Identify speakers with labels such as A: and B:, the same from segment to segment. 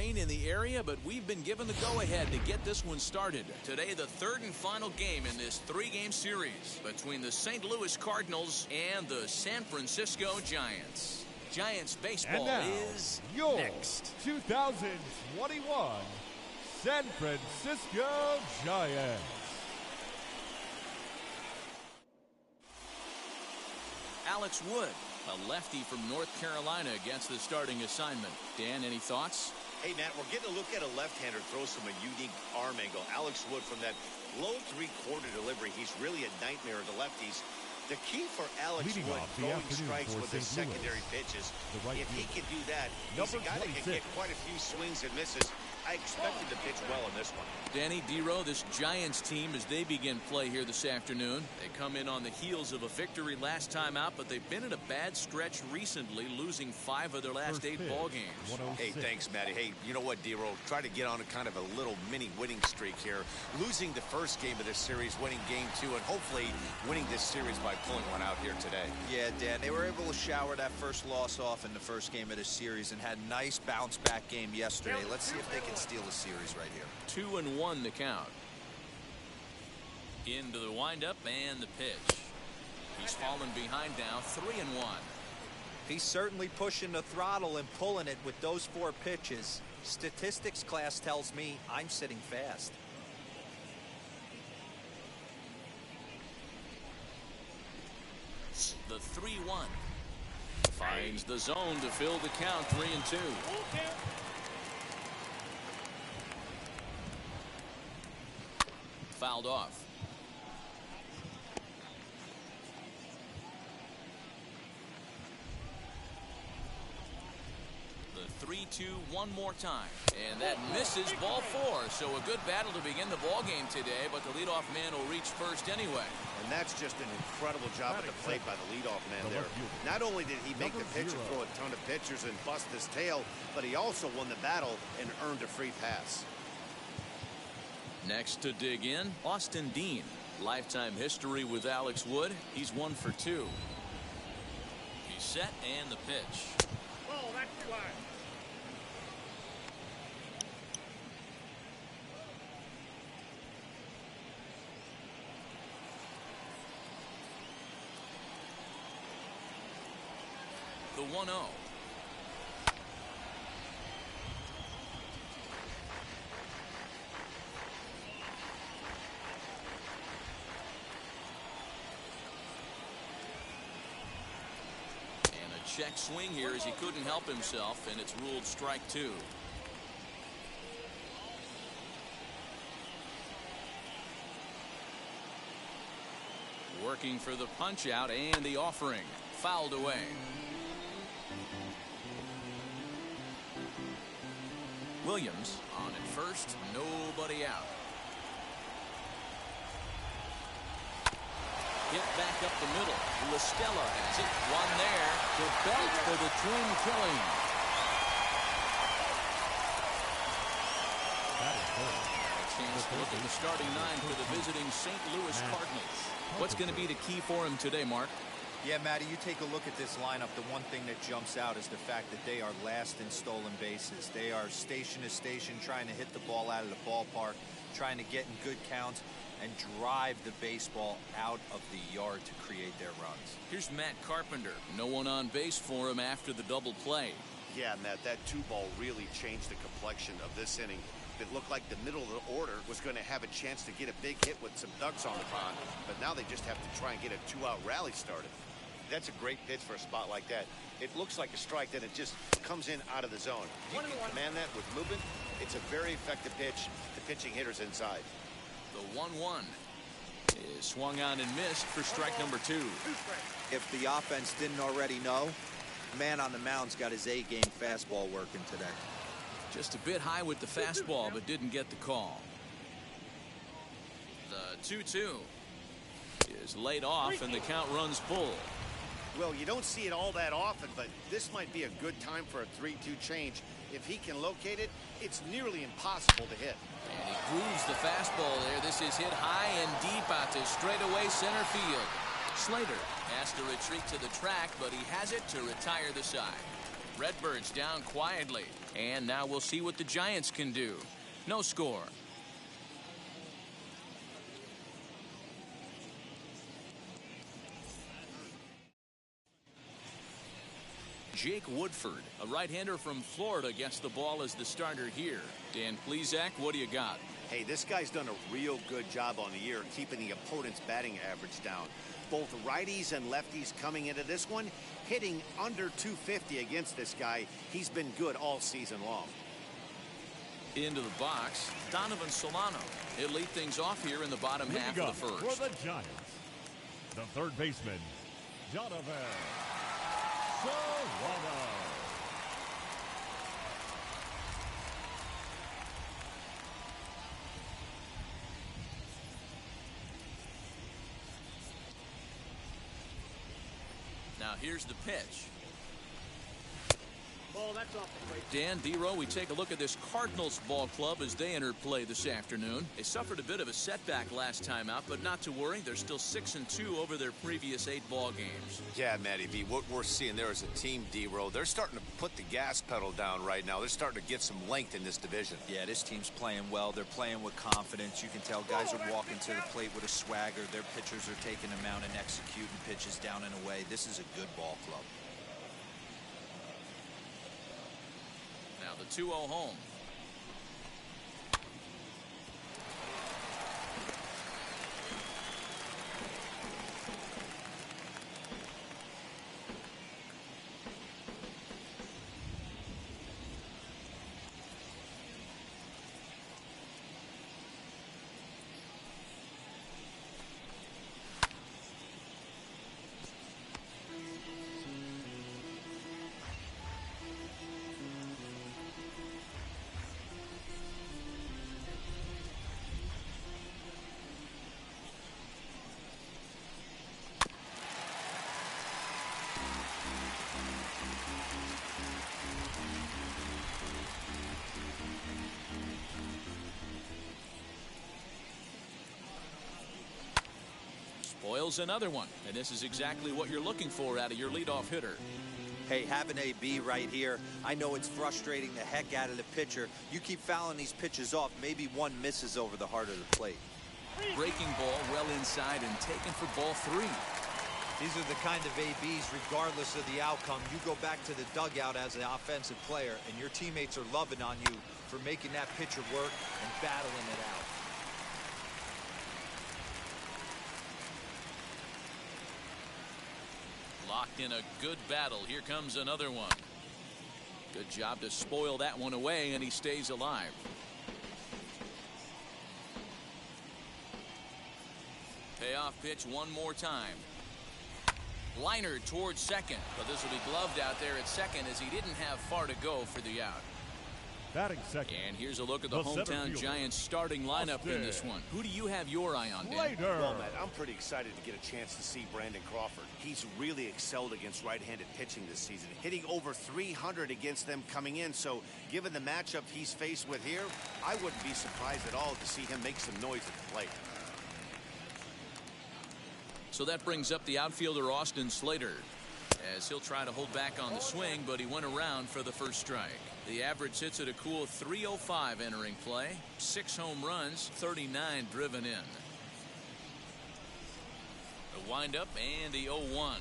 A: rain in the area, but we've been given the go-ahead to get this one started. Today, the third and final game in this three-game series between the St. Louis Cardinals and the San Francisco Giants. Giants baseball is
B: your
A: next.
B: 2021 San Francisco Giants.
A: Alex Wood, a lefty from North Carolina, against the starting assignment. Dan, any thoughts?
C: Hey, Matt, we're getting a look at a left-hander throws from a unique arm angle. Alex Wood, from that low three-quarter delivery, he's really a nightmare of the lefties. The key for Alex Wood throwing strikes with his secondary pitches, if he can do that, he's a guy that can get quite a few swings and misses. I expected to pitch well in this one.
A: Danny Dero, this Giants team, as they begin play here this afternoon, they come in on the heels of a victory last time out, but they've been in a bad stretch recently, losing 5 of their last 8 ball games.
C: Hey, thanks, Matty. Hey, you know what, Dero? Try to get on a kind of a little mini winning streak here. Losing the first game of this series, winning game 2, and hopefully winning this series by pulling one out here today.
D: Yeah, Dan, they were able to shower that first loss off in the first game of this series and had a nice bounce-back game yesterday. Let's see if they can steal the series right here.
A: 2-1 the count. Into the windup and the pitch. He's fallen behind now, 3-1.
D: He's certainly pushing the throttle and pulling it with those 4 pitches. Statistics class tells me I'm sitting fast.
A: The 3-1. Finds the zone to fill the count, 3-2. Fouled off. The 3-2 one more time, and that misses, ball 4. So a good battle to begin the ball game today, but the leadoff man will reach first anyway.
C: And that's just an incredible job at the plate by the leadoff man there. Not only did he make the pitcher throw a ton of pitchers and bust his tail, but he also won the battle and earned a free pass.
A: Next to dig in, Austin Dean. Lifetime history with Alex Wood. He's 1 for 2. He's set, and the pitch.
E: Oh, that's wide.
A: The 1-0. Check swing here as he couldn't help himself, and it's ruled strike 2. Working for the punch out and the offering. Fouled away. Williams on at first, nobody out. Hit back up the middle. LaStella has it. One there. The belt for the twin killing. A chance to look at the starting 9 for the visiting St. Louis Cardinals. What's going to be the key for him today, Mark?
D: Yeah, Matty, you take a look at this lineup. The one thing that jumps out is the fact that they are last in stolen bases. They are station to station trying to hit the ball out of the ballpark, trying to get in good counts and drive the baseball out of the yard to create their runs.
A: Here's Matt Carpenter. No one on base for him after the double play.
C: Yeah, Matt, that 2-ball really changed the complexion of this inning. It looked like the middle of the order was going to have a chance to get a big hit with some ducks on the pond, but now they just have to try and get a 2-out rally started. That's a great pitch for a spot like that. It looks like a strike, then it just comes in out of the zone. If you can command that with movement, it's a very effective pitch to pitching hitters inside.
A: The 1-1 is swung on and missed for strike number 2.
D: If the offense didn't already know, man on the mound's got his A-game fastball working today.
A: Just a bit high with the fastball, but didn't get the call. The 2-2 is laid off, and the count runs full.
C: Well, you don't see it all that often, but this might be a good time for a 3-2 change. If he can locate it, it's nearly impossible to hit.
A: And he grooves the fastball there. This is hit high and deep out to straightaway center field. Slater has to retreat to the track, but he has it to retire the side. Redbirds down quietly. And now we'll see what the Giants can do. No score. Jake Woodford, a right-hander from Florida, gets the ball as the starter here. Dan Plesac, what do you got?
C: Hey, this guy's done a real good job on the year keeping the opponent's batting average down. Both righties and lefties coming into this one, hitting under 250 against this guy. He's been good all season long.
A: Into the box, Donovan Solano. He'll lead things off here in the bottom half of the first.
B: For the Giants, the third baseman, Donovan Solano.
A: Now here's the pitch. That's off the plate. Dan Dero, we take a look at this Cardinals ball club as they enter play this afternoon. They suffered a bit of a setback last time out, but not to worry. They're still 6-2 over their previous 8 ball games.
E: Yeah, Matty V, what we're seeing there is a team, Dero. They're starting to put the gas pedal down right now. They're starting to get some length in this division.
D: Yeah, this team's playing well. They're playing with confidence. You can tell guys are walking to the plate with a swagger. Their pitchers are taking them out and executing pitches down and away. This is a good ball club.
A: Now the 2-0 home. Spoils another one, and this is exactly what you're looking for out of your leadoff hitter.
D: Hey, having AB right here, I know it's frustrating the heck out of the pitcher. You keep fouling these pitches off, maybe one misses over the heart of the plate.
A: Breaking ball well inside and taken for ball 3.
D: These are the kind of ABs, regardless of the outcome. You go back to the dugout as an offensive player, and your teammates are loving on you for making that pitcher work and battling it out.
A: Locked in a good battle. Here comes another one. Good job to spoil that one away, and he stays alive. Payoff pitch one more time. Liner towards second, but this will be gloved out there at second as he didn't have far to go for the out.
B: Batting second.
A: And here's a look at the hometown Giants starting lineup in this one. Who do you have your eye on, Dan?
C: Well, Matt, I'm pretty excited to get a chance to see Brandon Crawford. He's really excelled against right-handed pitching this season, hitting over 300 against them coming in. So given the matchup he's faced with here, I wouldn't be surprised at all to see him make some noise at the plate.
A: So that brings up the outfielder Austin Slater, as he'll try to hold back on the swing, but he went around for the first strike. The average hits at a cool .305 entering play. 6 home runs, 39 driven in. The windup and the 0-1.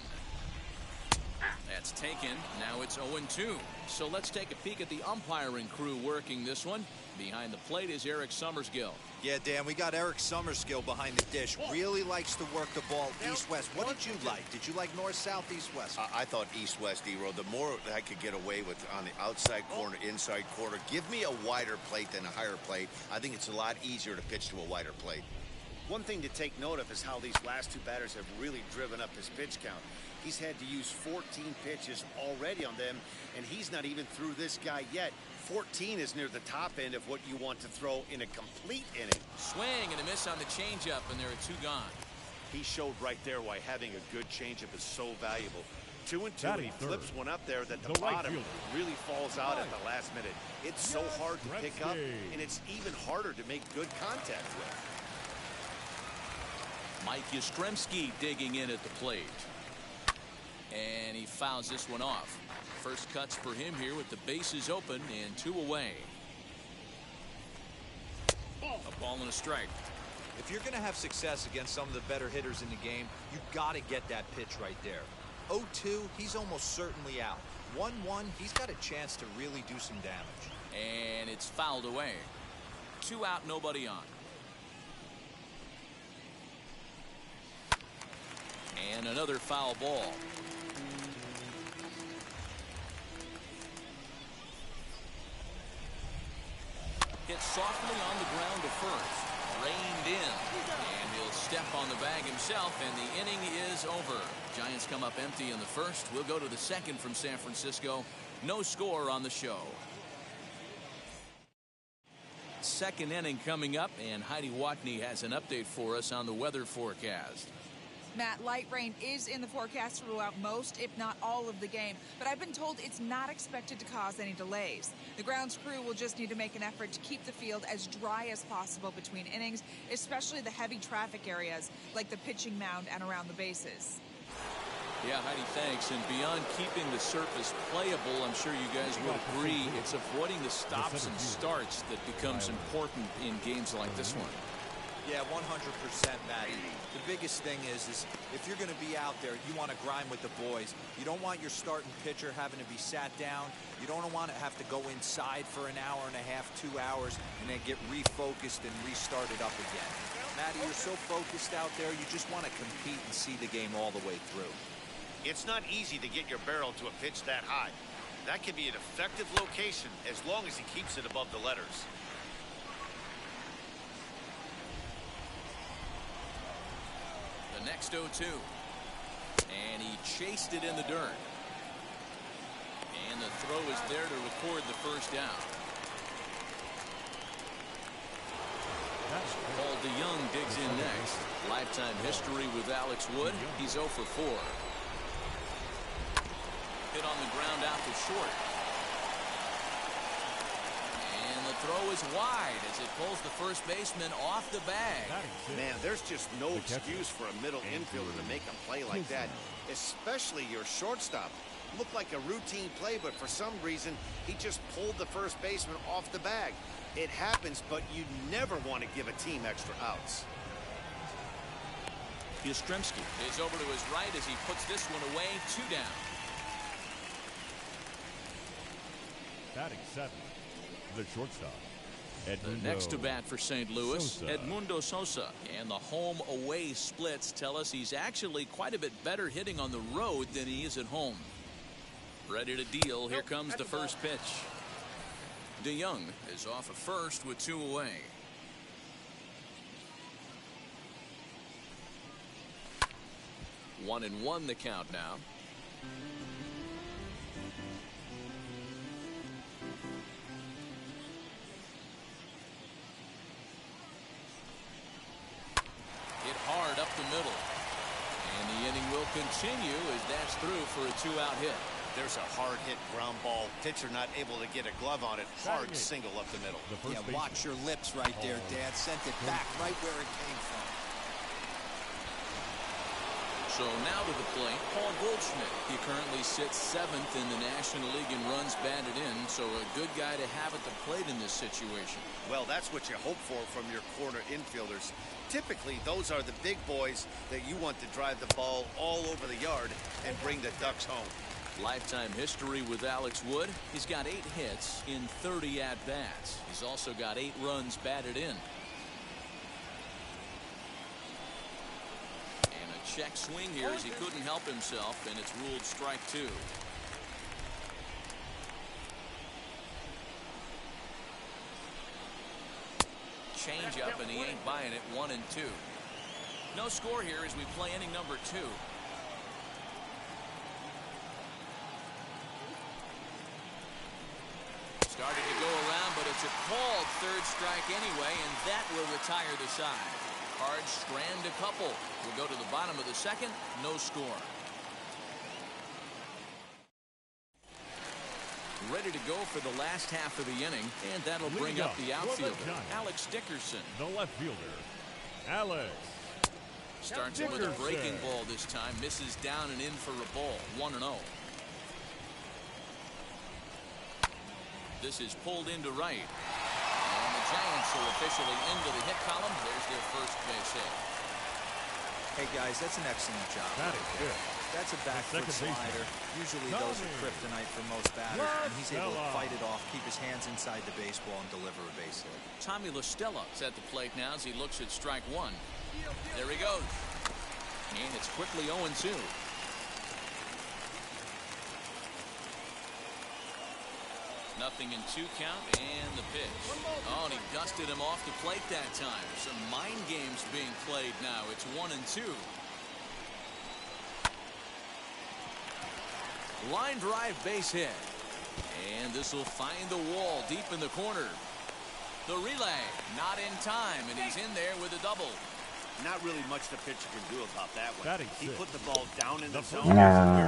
A: That's taken. Now it's 0-2. So let's take a peek at the umpiring crew working this one. Behind the plate is Eric Summerskill.
D: Yeah, Dan, we got Eric Summerskill behind the dish. Really likes to work the ball east-west. What did you like? Did you like north-south, east-west?
E: I thought east-west, D-Row. The more I could get away with on the outside corner, inside corner, give me a wider plate than a higher plate. I think it's a lot easier to pitch to a wider plate.
C: One thing to take note of is how these last 2 batters have really driven up his pitch count. He's had to use 14 pitches already on them, and he's not even through this guy yet. 14 is near the top end of what you want to throw in a complete inning.
A: Swing and a miss on the changeup, and there are 2 gone.
C: He showed right there why having a good changeup is so valuable. 2-2, and he flips one up there that the bottom really falls out at the last minute. It's so hard to pick up, and it's even harder to make good contact with.
A: Mike Yastrzemski digging in at the plate. And he fouls this one off. First cuts for him here with the bases open and 2 away. A ball and a strike.
D: If you're going to have success against some of the better hitters in the game, you've got to get that pitch right there. 0-2, he's almost certainly out. 1-1, he's got a chance to really do some damage.
A: And it's fouled away. 2 out, nobody on. And another foul ball. Hit softly on the ground to first. Reined in. And he'll step on the bag himself, and the inning is over. Giants come up empty in the first. We'll go to the second from San Francisco. No score on the show. Second inning coming up, and Heidi Watney has an update for us on the weather forecast.
F: Matt, light rain is in the forecast throughout most, if not all, of the game, but I've been told it's not expected to cause any delays. The grounds crew will just need to make an effort to keep the field as dry as possible between innings, especially the heavy traffic areas like the pitching mound and around the bases.
A: Yeah, Heidi, thanks. And beyond keeping the surface playable, I'm sure you guys will agree, it's avoiding the stops and starts that becomes important in games like this one.
D: Yeah, 100%, Matty. The biggest thing is if you're going to be out there, you want to grind with the boys. You don't want your starting pitcher having to be sat down. You don't want to have to go inside for an hour and a half, 2 hours, and then get refocused and restarted up again. Matty, you're so focused out there, you just want to compete and see the game all the way through.
C: It's not easy to get your barrel to a pitch that high. That can be an effective location as long as he keeps it above the letters.
A: The next 0-2. And he chased it in the dirt. And the throw is there to record the first down. Paul DeYoung digs in next. Lifetime history with Alex Wood. He's 0 for 4. Hit on the ground out to short. And the throw is wide as it pulls the first baseman off the bag.
C: Man, there's just no excuse for a middle infielder to make a play like that, especially your shortstop. Looked like a routine play, but for some reason, he just pulled the first baseman off the bag. It happens, but you never want to give a team extra outs.
A: Yastrzemski is over to his right as he puts this one away. 2 down.
B: Batting 7th, the shortstop.
A: The next to bat for St. Louis, Edmundo Sosa. And the home-away splits tell us he's actually quite a bit better hitting on the road than he is at home. Ready to deal. Here comes the first pitch. DeYoung is off at first with 2 away. One and one the count now. Hit hard up the middle. And the inning will continue as that's through for a 2-out hit.
C: There's a hard hit ground ball. Pitcher not able to get a glove on it. Hard single up the middle.
D: Yeah, watch your lips right there, Dad. Sent it back right where it came from.
A: So now to the plate, Paul Goldschmidt. He currently sits 7th in the National League in runs batted in, so a good guy to have at the plate in this situation.
C: Well, that's what you hope for from your corner infielders. Typically, those are the big boys that you want to drive the ball all over the yard and bring the Ducks home.
A: Lifetime history with Alex Wood. He's got 8 hits in 30 at-bats. He's also got 8 runs batted in. And a check swing here as he couldn't help himself, and it's ruled strike 2. Change up, and he ain't buying it. 1 and 2. No score here as we play inning number 2. Started to go around, but it's a called third strike anyway, and that will retire the side. Cards strand a couple. We'll go to the bottom of the second. No score. Ready to go for the last half of the inning, and that'll bring up the outfielder, Alex Dickerson.
B: The left fielder, Alex
A: Starts it with a breaking ball this time. Misses down and in for a ball. 1-0. This is pulled into right. And the Giants are officially into the hit column. There's their first base hit.
D: Hey guys, that's an excellent job.
B: That is good.
D: That's a back foot slider. Usually those are kryptonite for most batters, and he's able to fight it off, keep his hands inside the baseball, and deliver a base hit.
A: Tommy LaStella's at the plate now as he looks at strike one. There he goes. And it's quickly 0-2. Nothing in 2 count, and the pitch. Oh, and he dusted him off the plate that time. Some mind games being played now. It's 1-2. Line drive base hit. And this will find the wall deep in the corner. The relay, not in time, and he's in there with a double.
C: Not really much the pitcher can do about that one.
B: Batting
C: He
B: six.
C: put the ball down in the zone.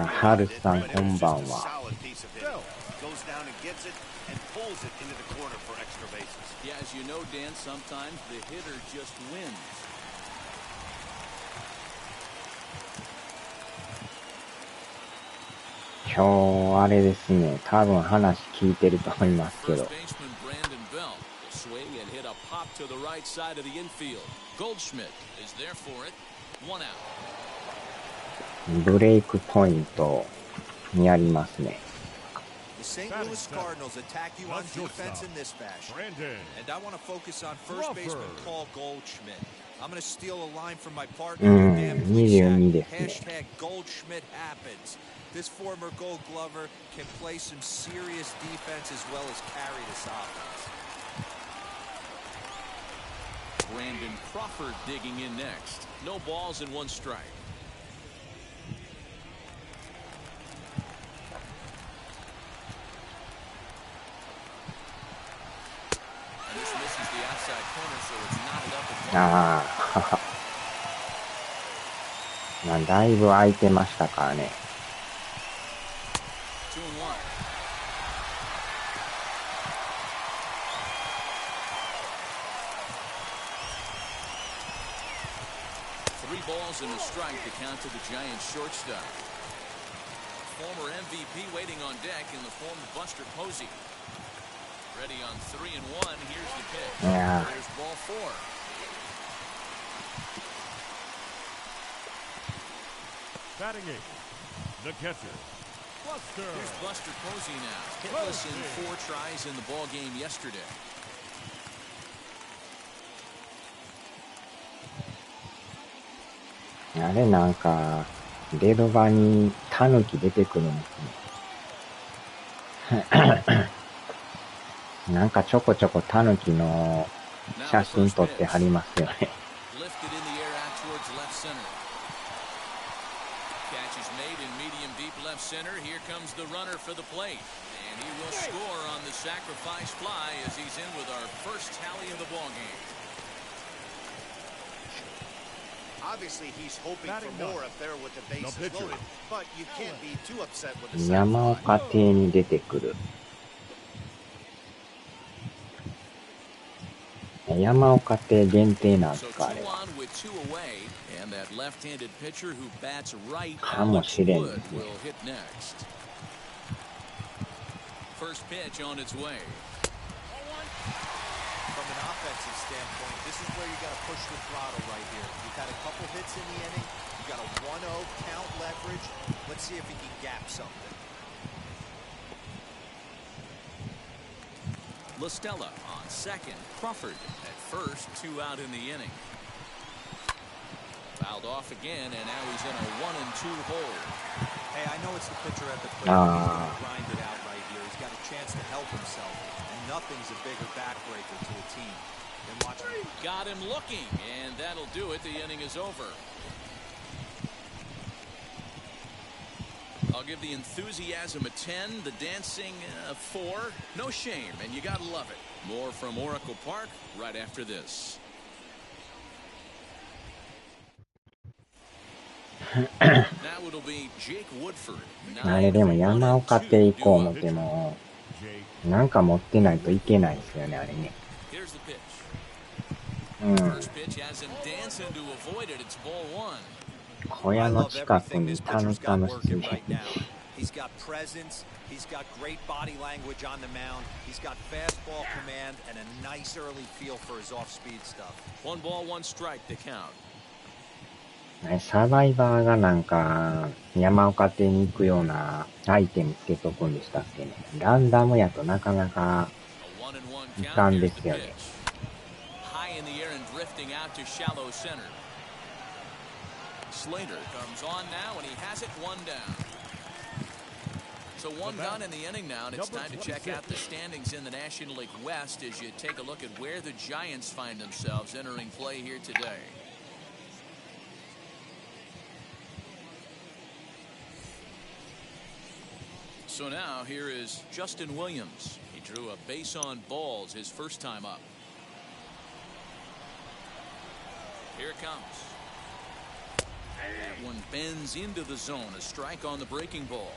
G: ハルさんこんばんは。
C: Solid piece of hitting. Goes down and gets it and pulls it into the corner for extra bases.
A: Yeah, as you know, Dan, sometimes the hitter just wins.
G: 今日あれですね、多分話聞いてると思いますけど、
A: First baseman Brandon Belt. The swing and hit a pop to the right side of the infield. Goldschmidt is there for it. 1 out.
G: ブレイクポイントにありますね。
D: The St. Louis Cardinals attack you on defense in this fashion.
B: Brandon.
D: And I want to focus on first baseman Paul Goldschmidt. I'm going to steal a line from my
G: う
D: partner.
G: ん、
D: Dan
G: 22 で
D: Plesac.
G: すね。
D: Hashtag Goldschmidt happens. This former Gold Glover can play some serious defense as well as carry this offense.
A: Brandon Crawford digging in next. No balls and 1 strike. And this misses the outside corner, so it's knotted up at 1.
G: ああ、まあ、だいぶ空いてましたからね。
A: 2-1. Three balls and a strike to count to the Giants shortstop. Former MVP waiting on deck in the form of Buster Posey. Ready on 3-1. Here's the pitch.
G: Yeah.
A: There's ball 4.
B: Batting 8. The catcher. Buster.
A: Here's Buster Posey now. Hitless in 4 tries in the ball game yesterday.
G: あれなんか、デドバにタヌキ出てくるんですね。なんかちょこちょこタヌキの写真撮ってはりますよね。
A: Lifted in the air out towards left center. Catch is made in medium deep left center. Here comes the runner for the plate. And he will score on the sacrifice fly as he's in with our first tally of the ball game.
C: Obviously, he's hoping for more up there with the bases loaded, but you can't be too upset with the
G: 山岡邸に出てくる。山岡邸限定なんですか、あれは。かもしれんですね。
A: First pitch on its way.
D: From an offensive standpoint, this is where you got to push the throttle right here. You've had a couple hits in the inning. You got a 1-0 count leverage. Let's see if he can gap something.
A: LaStella on second. Crawford at first. 2 out in the inning. Fouled off again, and now he's in a 1-2 hole.
D: Hey, I know it's the pitcher at the plate. He's going to grind it out right here. He's got a chance to help himself. And nothing's a bigger backbreaker to a team than watching.
A: Got him looking, and that'll do it. The inning is over. I'll give the enthusiasm a 10, the dancing a 4. No shame, and you gotta love it. More from Oracle Park right after this.
G: あれでも山岡邸行こう思っても、なんか持ってないといけないですよね、あれね。
A: First pitch has him dancing to avoid it. It's ball one.
G: 小屋の近くにタヌカの出現。
D: He's got presence, he's got great body language on the mound, he's got fastball command and a nice early feel for his off-speed stuff.
A: 1 ball, 1 strike to count.
G: サバイバーがなんか山岡邸に行くようなアイテムつけとくんでしたっけね。ランダムやとなかなかいかんですよね。
A: High in the air and drifting out to shallow center. Slater comes on now and he has it 1 down. So 1 done in the inning now, and it's time to check out the standings in the National League West as you take a look at where the Giants find themselves entering play here today. So now here is Justin Williams. He drew a base on balls his first time up. Here it comes. That one bends into the zone. A strike on the breaking ball.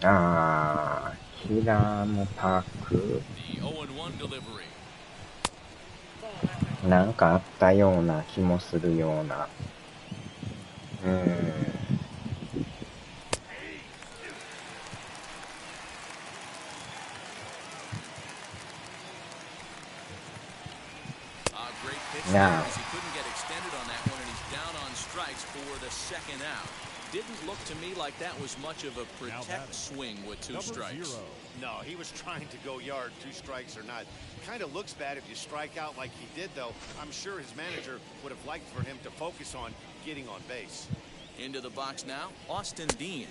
G: The
A: 0-1 delivery.
G: なんかあったような気もするような。
A: Great pitch there as he couldn't get extended on that one, and he's down on strikes for the second out. Didn't look to me like that was much of a protect swing with 2 strikes.
C: No, he was trying to go yard, 2 strikes or not. Kind of looks bad if you strike out like he did, though. I'm sure his manager would have liked for him to focus on getting on base.
A: Into the box now, Austin Dean.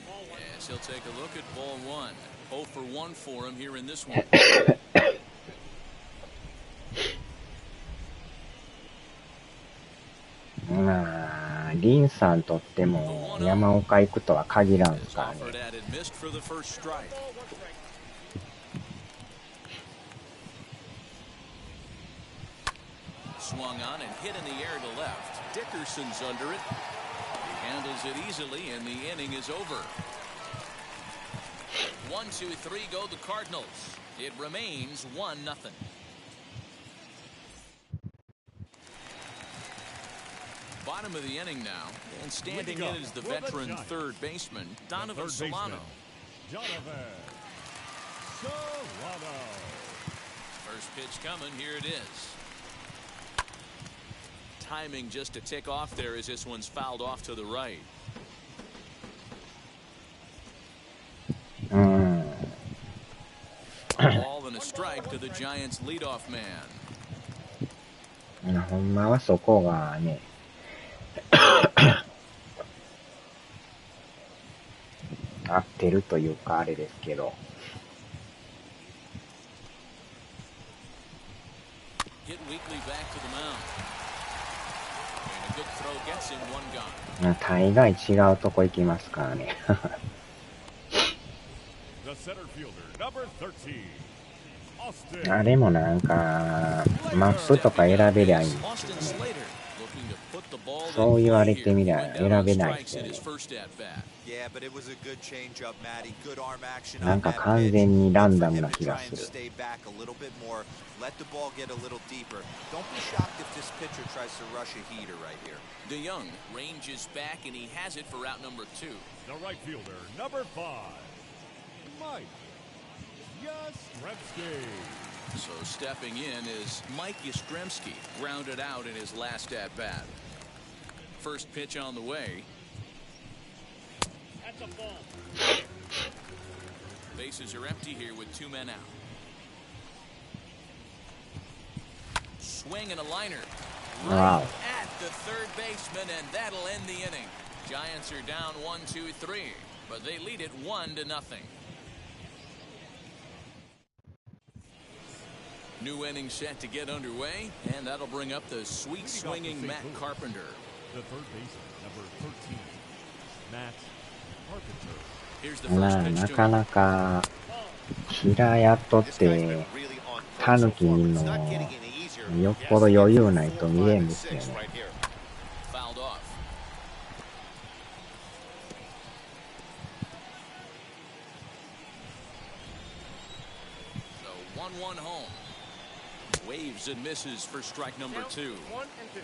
A: Yes, he'll take a look at ball 1. 0 for 1 for him here in this one.
G: リンさんとっても山岡行くとは限らんすからね。
A: Swung on and hit in the air to left. Dickerson's under it. He handles it easily, and the inning is over. 1, 2, 3 go the Cardinals. It remains 1-0. Bottom of the inning now, and standing in is the veteran third baseman, Donovan Solano. First pitch coming, here it is. Timing just a tick off there as this one's fouled off to the right. Ball and a strike to the Giants leadoff man.
G: ほんまはそこがね合ってるというかあれですけど。大概違うとこ行きますからね。あれもなんかマップとか選べりゃいいんですけどね。そう言われてみりゃ選べないですよね。なんか完全にランダムな気がする。
A: DeYoung ranges back and he has it for out number 2.
B: The right fielder, number 5, Mike Yastrzemski.
A: So stepping in is Mike Yastrzemski, grounded out in his last at bat. First pitch on the way. At the ball. Bases are empty here with 2 men out. Swing and a liner.
G: Wow.
A: At the third baseman, and that'll end the inning. Giants are down 1-2-3, but they lead it 1-0. New inning set to get underway, and that'll bring up the sweet swinging Matt Carpenter.
B: The third baseman, number 13, Matt Carpenter.
A: Here's the first pitch
G: なかなか平やっとってタヌキにのよっぽど余裕ないと見えんですよね。
A: Fouled off. So one home. Waves and misses for strike number 2.
H: 1 and 2.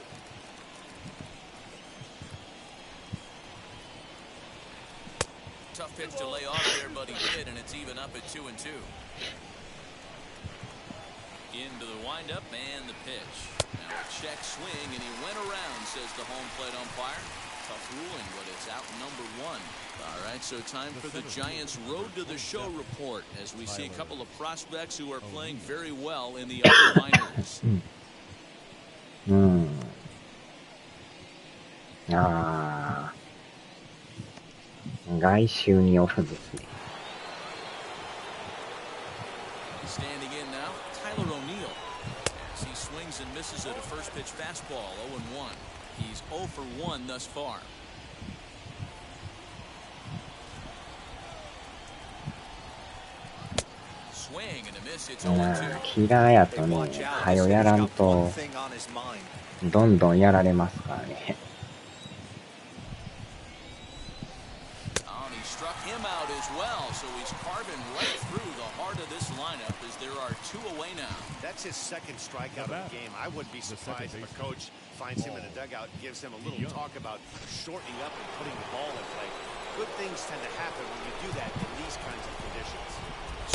A: Tough pitch to lay off there, but he did, and it's even up at 2 and 2. Into the windup and the pitch. Now a check swing, and he went around, says the home plate umpire. Tough ruling, but it's out number 1. All right, so time for the Giants' Road to the Show report as we see a couple of prospects who are playing very well in the upper minors.
G: ああ、外周にオフですね。
A: Standing in now, Tyler O'Neill. As he swings and misses at a first pitch fastball, 0-1. He's 0 for 1 thus far. Swing and a miss. It's 0-2.
G: キラーやとね、はよやらんと、どんどんやられますからね。
A: He struck him out as well, so he's carving right through the heart of this lineup as there are 2 away now.
C: That's his second strikeout of the game. I wouldn't be surprised if a coach finds him in the dugout and gives him a little talk about shortening up and putting the ball in play. Good things tend to happen when you do that in these kinds of conditions.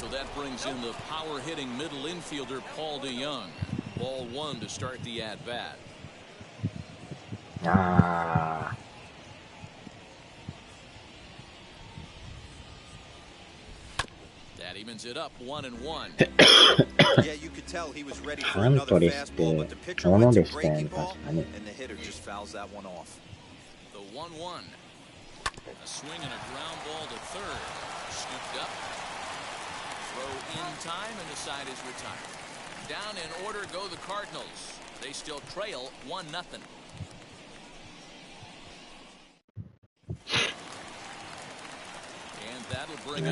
A: So that brings in the power-hitting middle infielder Paul DeYoung. Ball 1 to start the at-bat. That evens it up 1-1.
D: Yeah, you could tell he was ready for another fastball, but the pitcher went to breaking ball, and the hitter just fouls that one off.
A: The 1-1. A swing and a ground ball to third. Scooped up. Throw in time, and the side is retired. Down in order go the Cardinals. They still trail 1-0.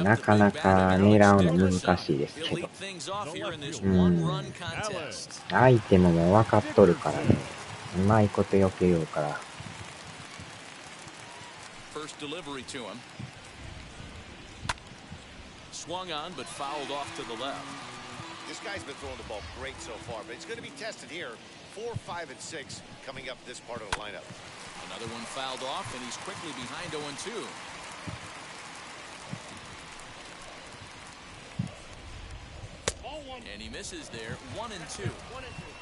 G: なかなか狙うの難しいですけど、相手ももう分かっとるからね、うまいこと避けようから。
A: First delivery to him. Swung on but fouled off to the left.
C: This guy's been throwing the ball great so far, but it's going to be tested here. 4, 5, and 6 coming up this part of the lineup.
A: Another one fouled off, and he's quickly behind 0-2. And he misses there, 1-2.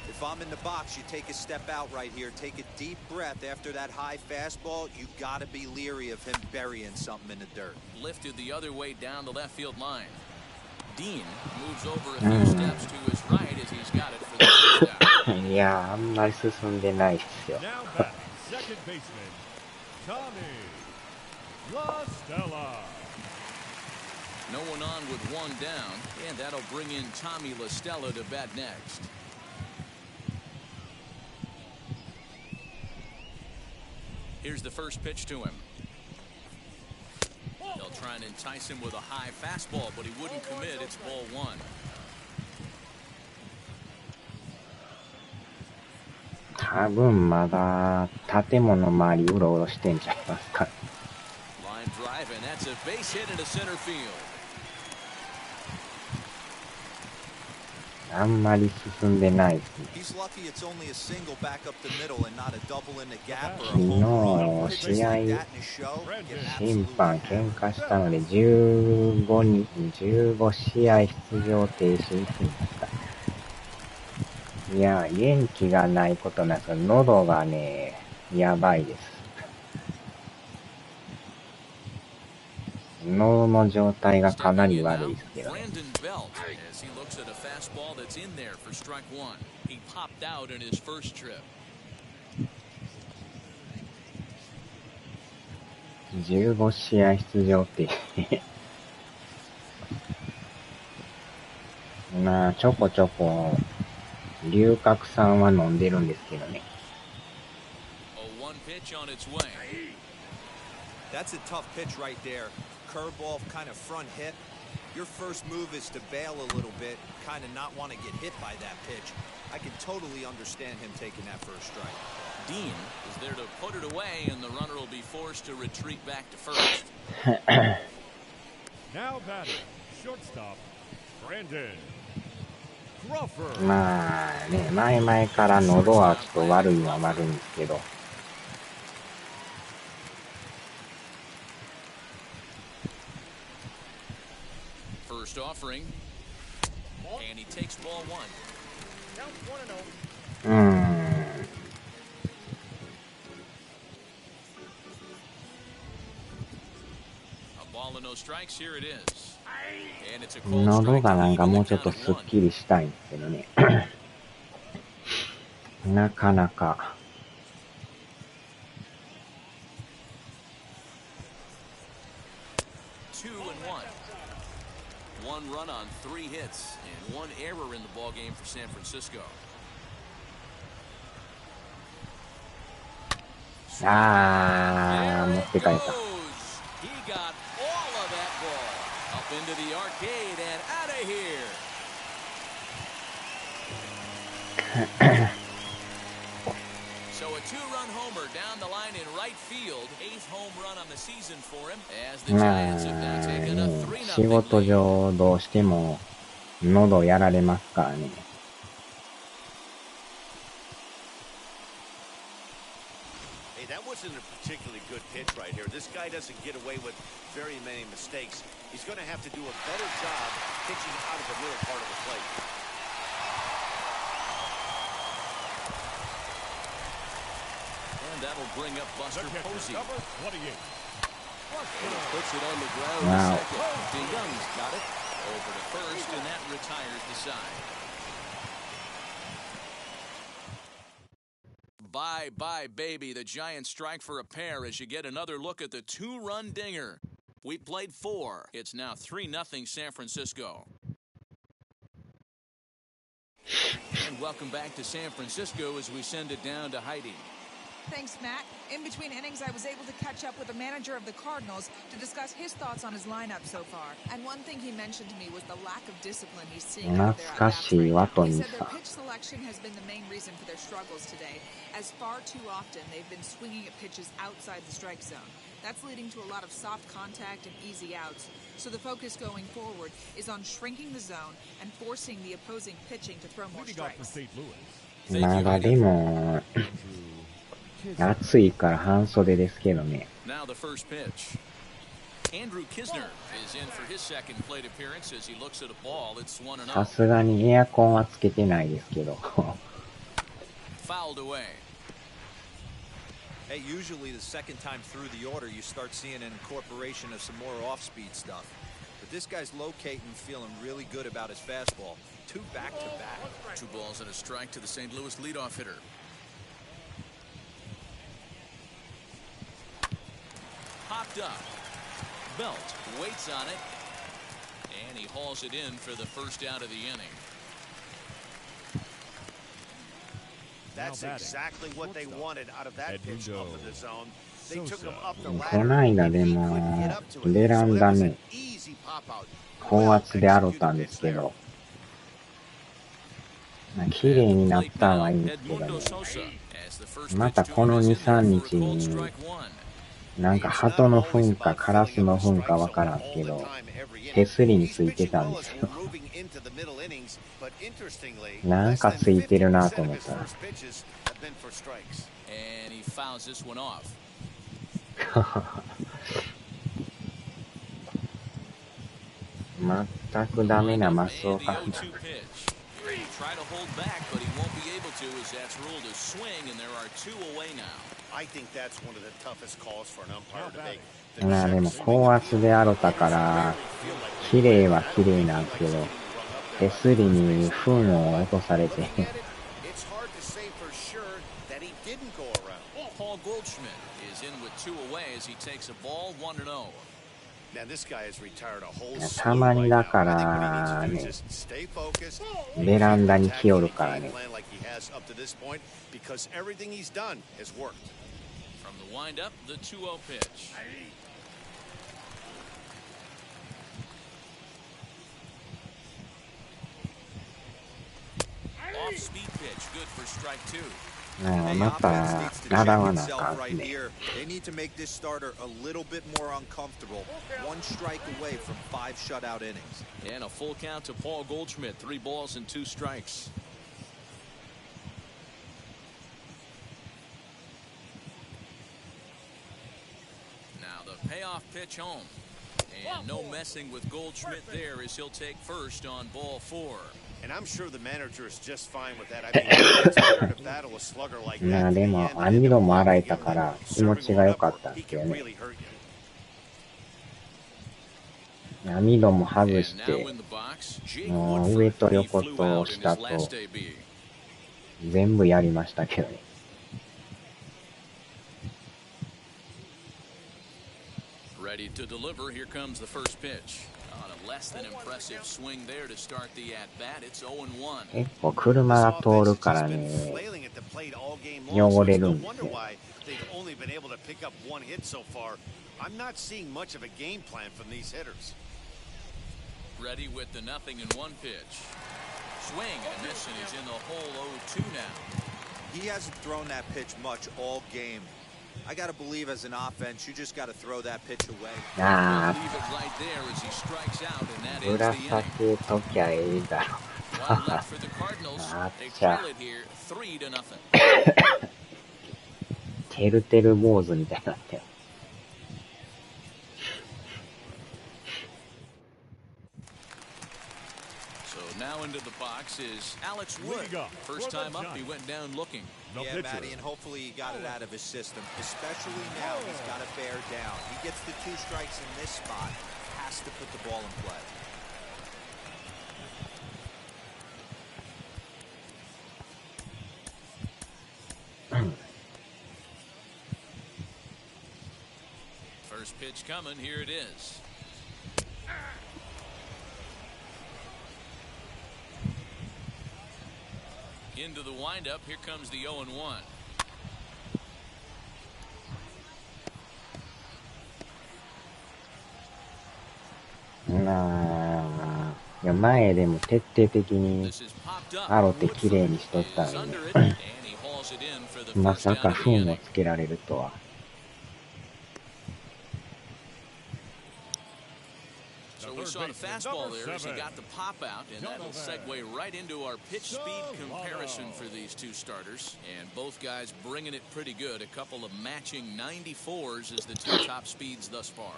D: If I'm in the box, you take a step out right here. Take a deep breath after that high fastball. You got to be leery of him burying something in the dirt.
A: Lifted the other way down the left field line. Dean moves over a few steps to his right as he's got it for the first down.
G: いや、あんまり進んでないっすよ。
B: Now back, second baseman, Tommy La Stella.
A: No one on with one down, and that'll bring in Tommy La Stella to bat next. Here's the first pitch to him. They'll try and entice him with a high fastball, but he wouldn't commit. It's ball 1.
G: 多分まだ建物周りうろうろしてんちゃいますか。
A: Line drive, and that's a base hit into center field.
G: あんまり進んでないですね。
D: He's lucky it's only a single back up the middle and not a double in the gap or a
G: 昨
D: home run.
G: 日
D: Pitches
G: 試合
D: like that in his show get
G: 審
D: absolutely
G: 判喧嘩したので15試合出場停止になった。いや、元気がないことなんですけど、喉がね、やばいです。喉の状態がかなり悪いですけどね。15試合出場ってまあちょこちょこ龍角散は飲んでるんですけどね。
D: That's a tough pitch right there. Curveball kind of front hit. Your first move is to bail a little bit, kind of not want to get hit by that pitch. I can totally understand him taking that first strike.
A: Dean is there to put it away, and the runner will be forced to retreat back to first.
B: Now batting, shortstop, Brandon.
G: まあね、前々から喉はちょっと悪いは悪いんですけど。
A: First offering, and he takes ball one.
G: 喉がなんかもうちょっとスッキリしたいんですけどね。なかなか。
A: One run on 3 hits and 1 error in the ball game for San Francisco.
G: あー、持ってかれた。
A: He got all of that ball up into the arcade and out of here. So a 2-run homer down the line in right field, 8th home run on the season for him as the
G: ま
A: Giants have now
G: あ
A: taken a
G: ね、
A: 3-0
G: 仕事
A: lead.
G: 上どうしても喉やられますからね。
C: Hey, that wasn't a particularly good pitch right here. This guy doesn't get away with very many mistakes. He's going to have to do a better job pitching out of the middle part of the plate.
A: And that'll bring up Buster Posey.
B: Number 28.
A: And he puts it on the ground
G: Wow.
A: to second. DeYoung's got it over to first, and that retires the side. Bye, bye, baby. The Giants strike for a pair as you get another look at the 2-run dinger. We played 4. It's now 3-0 San Francisco. And welcome back to San Francisco as we send it down to Heidi.
F: Thanks, Matt. In between innings, I was able to catch up with the manager of the Cardinals to discuss his thoughts on his lineup so far. And one thing he mentioned to me was the lack of discipline he's seeing out there at bats right now. He said their pitch selection has been the main reason for their struggles today, as far too often they've been swinging at pitches outside the strike zone. That's leading to a lot of soft contact and easy outs. So the focus going forward is on shrinking the zone and forcing the opposing pitching to throw more
B: Leading off for
F: strikes.
B: St. Louis.
G: まだでも、暑いから半袖ですけどね。
A: Now the first pitch. Andrew Kisner is in for his second plate appearance as he looks at a ball. It's 1-0.
G: さすがにエアコンはつけてないですけど。
A: Fouled away.
D: Hey, usually the second time through the order, you start seeing an incorporation of some more off-speed stuff. But this guy's locating, feeling really good about his fastball. 2 back-to-back.
A: 2 balls and a strike to the St. Louis leadoff hitter. Popped up. Belt waits on it. And he hauls it in for the first out of the inning.
C: That's exactly what they wanted out of that pitch up in the zone. They took him up the
G: こ
C: ladder.
G: ないだでも、ベランダね、
C: Easy pop out.
G: 高圧で洗ったんですけど、綺麗になったのはいいんですけどね、またこの2、3日に、なんか鳩の糞かカラスの糞かわからんけど、手すりについてたんですよ。なんかついてるなと思ったら。全くダメなマスオカンだ。
A: Try to hold back, but he won't be able to as that's ruled a swing, and there are 2 away now.
C: I think that's one of the toughest calls for an umpire to make.
G: まあでも高圧で洗ったから、綺麗は綺麗なんですけど、手すりに糞を落とされて。
C: It's hard to say for sure that he didn't go around.
A: Paul Goldschmidt is in with 2 away as he takes a ball 1-0.
C: Now this guy has retired a whole
G: たまにだからね、ベランダに来よるからね。
C: because everything he's done has worked.
A: From the windup, the 2-0 pitch. Off-speed pitch, good for strike 2.
G: また習わなあかんっすね。
D: They need to make this starter a little bit more uncomfortable. One strike away from 5 shutout innings.
A: And a full count to Paul Goldschmidt. 3 balls and 2 strikes. Now the payoff pitch home. And no messing with Goldschmidt there as he'll take first on ball 4.
C: And I'm sure the manager is just fine with that. I mean, it's harder to battle a slugger like that.
G: でも網戸も洗えたから気持ちが良かったんですよね。網戸も外して、上と横と下と全部やりましたけどね。
A: Ready to deliver. Here comes the first pitch. On a less than impressive swing there to start the at bat. It's 0-1.
G: 結構車が通るからね、汚れるんですよ。
C: I'm not seeing much of a game plan from these hitters.
A: Ready with the 0-1 pitch. Swing and a miss, and he's in the hole 0-2 now.
D: He hasn't thrown that pitch much all game. I gotta believe as an offense, you just gotta throw that pitch away.
G: あ
A: Leave it right there as he strikes out, and that
G: ー、ぶ
A: ends
G: ら
A: the
G: 下
A: inning.
G: げときゃええだろ。
A: One left for the Cardinals. They
G: Gotcha.
A: trail it here 3-0.
G: てるてる坊主みたいになってる。
A: So now into the box is Alex Wood. First time up, he went down looking.
D: Yeah, Matty, and hopefully he got it out of his system. Especially now, he's got to bear down. He gets the 2 strikes in this spot, has to put the ball in play.
A: First pitch coming. Here it is. Into the windup. Here comes the 0-1.
G: いや前でも徹底的にアロって綺麗にしとったのに、まさか糞をつけられるとは。
A: So we saw the fastball there as he got the pop out, and that'll segue right into our pitch speed comparison for these 2 starters. And both guys bringing it pretty good. A couple of matching 94s as the 2 top speeds thus far.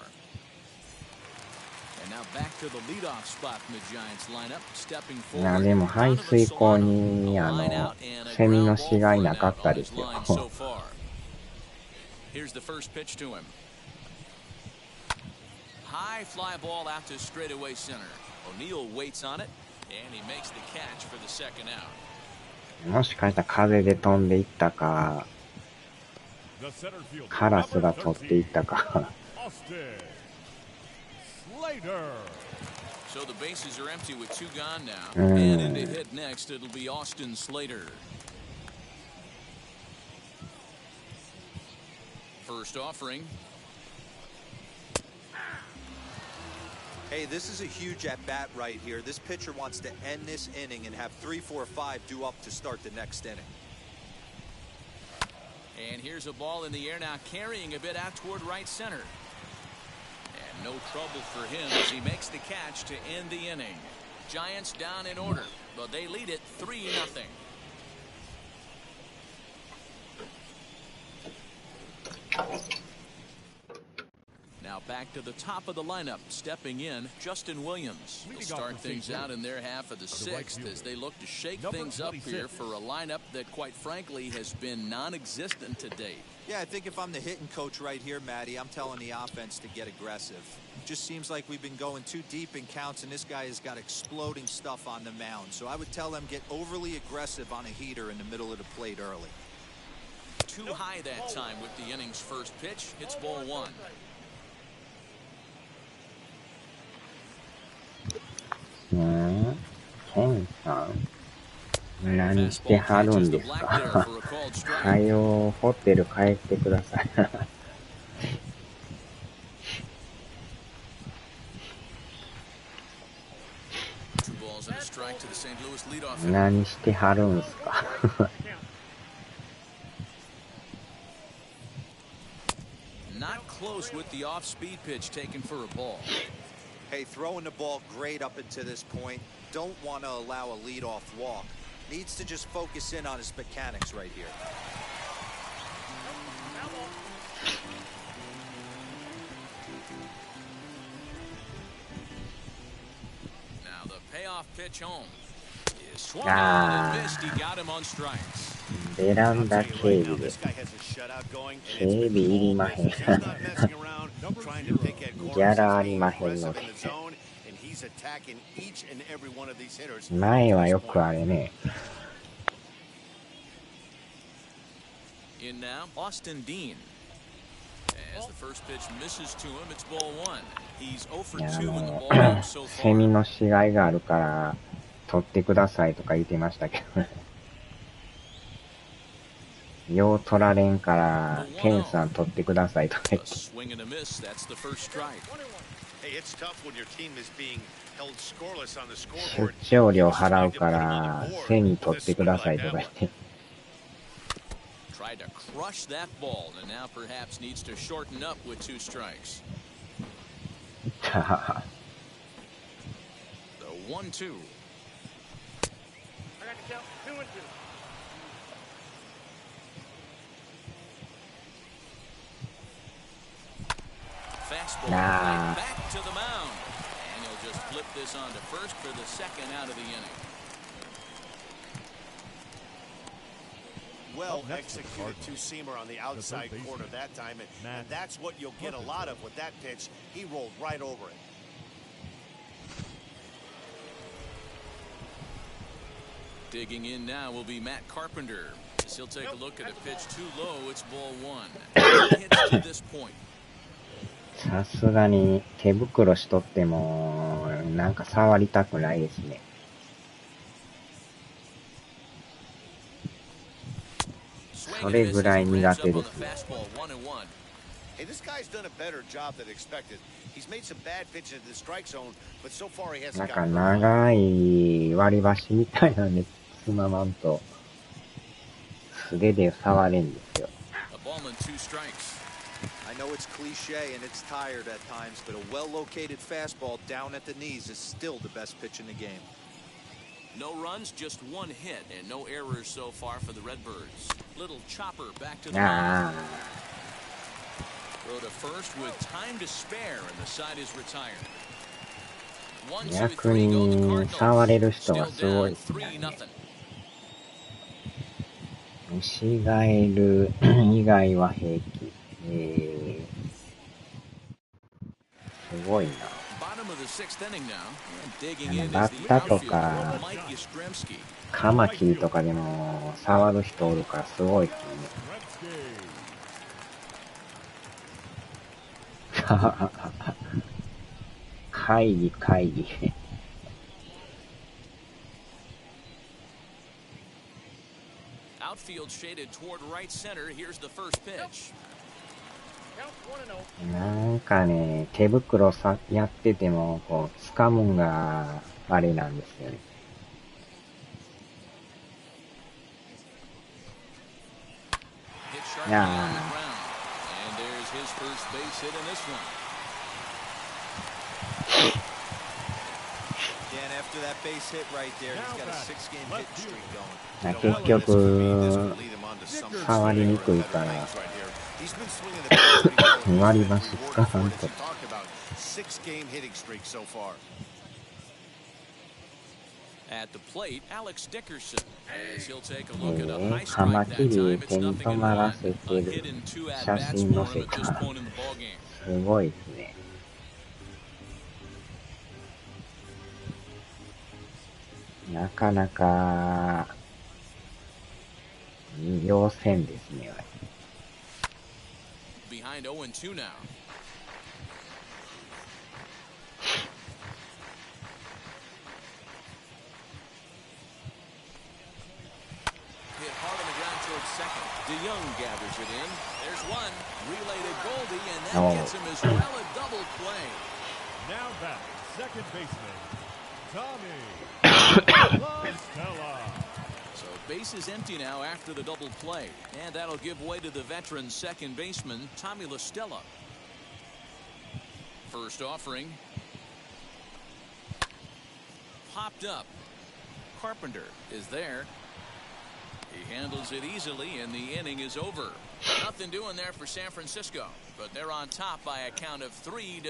A: And now back to the leadoff spot in the Giants lineup, stepping forward.
G: いやでも排水溝にセミの死骸なかったですよ。
A: Here's the first pitch to him. High fly ball out to straightaway center. O'Neill waits on it, and he makes the catch for the second out.
G: もしかしたら風で飛んでいったか、カラスが取っていったか。
A: So the bases are empty with 2 gone now. And in to hit next, it'll be Austin Slater. First offering.
D: Hey, this is a huge at-bat right here. This pitcher wants to end this inning and have 3, 4, 5 due up to start the next inning.
A: And here's a ball in the air now, carrying a bit out toward right center. And no trouble for him as he makes the catch to end the inning. Giants down in order, but they lead it 3-0. Now back to the top of the lineup, stepping in, Justin Williams. He'll start things out in their half of the 6th as they look to shake things up here for a lineup that, quite frankly, has been non-existent to date.
D: Yeah, I think if I'm the hitting coach right here, Matty, I'm telling the offense to get aggressive. It just seems like we've been going too deep in counts, and this guy has got exploding stuff on the mound. So I would tell them get overly aggressive on a heater in the middle of the plate early.
A: Too high that time with the inning's first pitch. It's ball 1.
G: ケンさん、何してはるんですか。はよホテル帰ってください。何してはるんすか。
A: close with the off-speed pitch taken for a ball.
D: Hey, throwing the ball great up into this point. Don't want to allow a leadoff walk. Needs to just focus in on his mechanics right here.
A: Now the payoff pitch home. Is swung on and missed. He got him on strikes.
G: ベランダ警備で。警備いりまへん。ギャラありまへんので。前はよくあれね。
A: In now, Austin Dean. As the first pitch misses to him, it's ball one. He's 0 for 2 in the ball game so far.
G: セミの死骸があるから取ってくださいとか言ってましたけどね。よう取られんからフェンスは取ってくださいとか言って。出張料払うからセミ取ってくださいとか言って。
A: Tried to crush that ball and now perhaps needs to shorten up with 2 strikes. The 1-2. I got to count 2 and 2. Fastball right back to the mound. And he'll just flip this on to first for the second out of the inning.
C: Well executed two-seamer on the outside corner that time, and that's what you'll get a lot of with that pitch. He rolled right over it.
A: Digging in now will be Matt Carpenter. As he'll take a look at a pitch too low. It's ball 1. Hits to this point.
G: さすがに手袋しとってもなんか触りたくないですね。それぐらい苦手ですね。なんか長い割り箸みたいなね、つままんと素手で触れんですよ。
D: I know it's cliche and it's tired at times, but a well-located fastball down at the knees is still the best pitch in the game.
A: No runs, just 1 hit, and no errors so far for the Redbirds. Little chopper back to the mound. Throw to first with time to spare, and the side is retired.
G: 逆に触れる人はすごいですね。虫ガエル以外は平気。すごいな。バッタとかカマキリとかでも触る人おるからすごいですね。会議。
A: Outfield shaded toward right center. Here's the first pitch.
G: なんかね、手袋やっててもこう掴むんがあれなんですよね。いや結局触りにくいから割り箸使わんと。カマキリ手に止まらせてる写真載せた。すごいですね。なかなか要線ですね。
A: Behind 0-2 now. Hit hard on the ground towards second. DeYoung gathers it in. There's one. Relay to Goldie, and that gets him as well a double play.
B: Now back, second baseman, Tommy LaStella.
A: So base is empty now after the double play, and that'll give way to the veteran second baseman, Tommy LaStella. First offering. Popped up. Carpenter is there. He handles it easily, and the inning is over. Nothing doing there for San Francisco, but they're on top by a count of 3-0.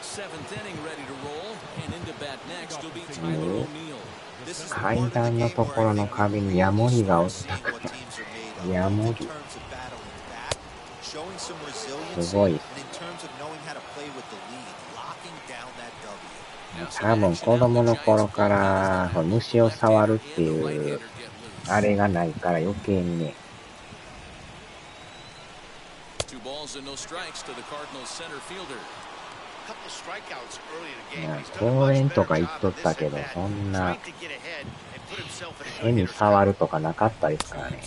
A: Seventh inning ready to roll, and into bat next will be Tyler O'Neill.
G: 階段のところの壁にヤモリが落ちたから。ヤモリ。すごい。多分子供の頃から虫を触るっていうあれがないから余計にね。公園とか行っとったけど、そんな手に触るとかなかったですからね。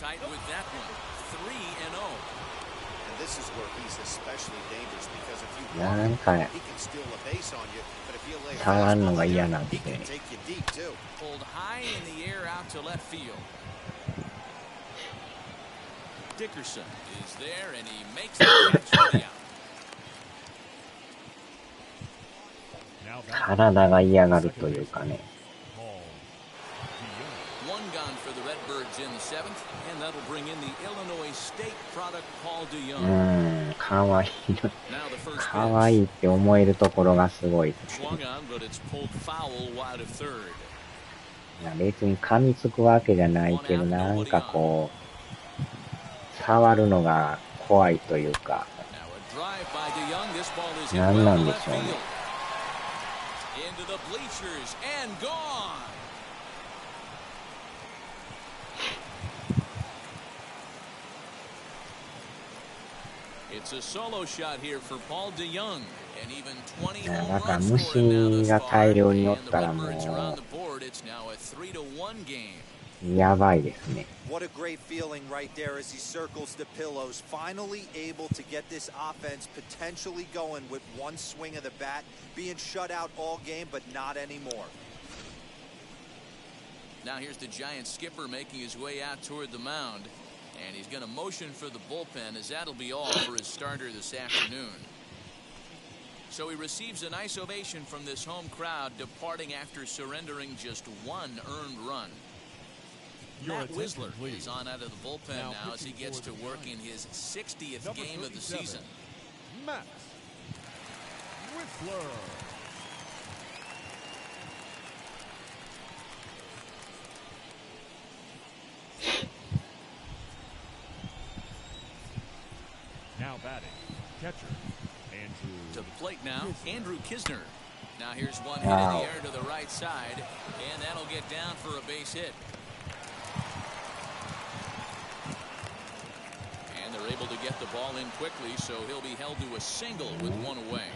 G: なんか触るのが嫌なんで。体が嫌がるというかね。かわいい。かわいいって思えるところがすごい。いや別に噛みつくわけじゃないけど、なんかこう、触るのが怖いというか、なんなんでしょうね。だから虫が大量に乗ったらもうやばいですね。
D: What a great feeling right there as he circles the pillows, finally able to get this offense potentially going with one swing of the bat, being shut out all game, but not anymore.
A: Now here's the Giants skipper making his way out toward the mound, and he's going to motion for the bullpen as that'll be all for his starter this afternoon. So he receives a nice ovation from this home crowd, departing after surrendering just one earned run. Matt Whistler is on out of the bullpen now as he gets to work in his 60th game of the season.
B: Matt Whistler. Now batting, catcher, Andrew.
A: To the plate now, Andrew Kisner. Now here's one hit in the air to the right side, and that'll get down for a base hit. And they're able to get the ball in quickly, so he'll be held to a single with one away.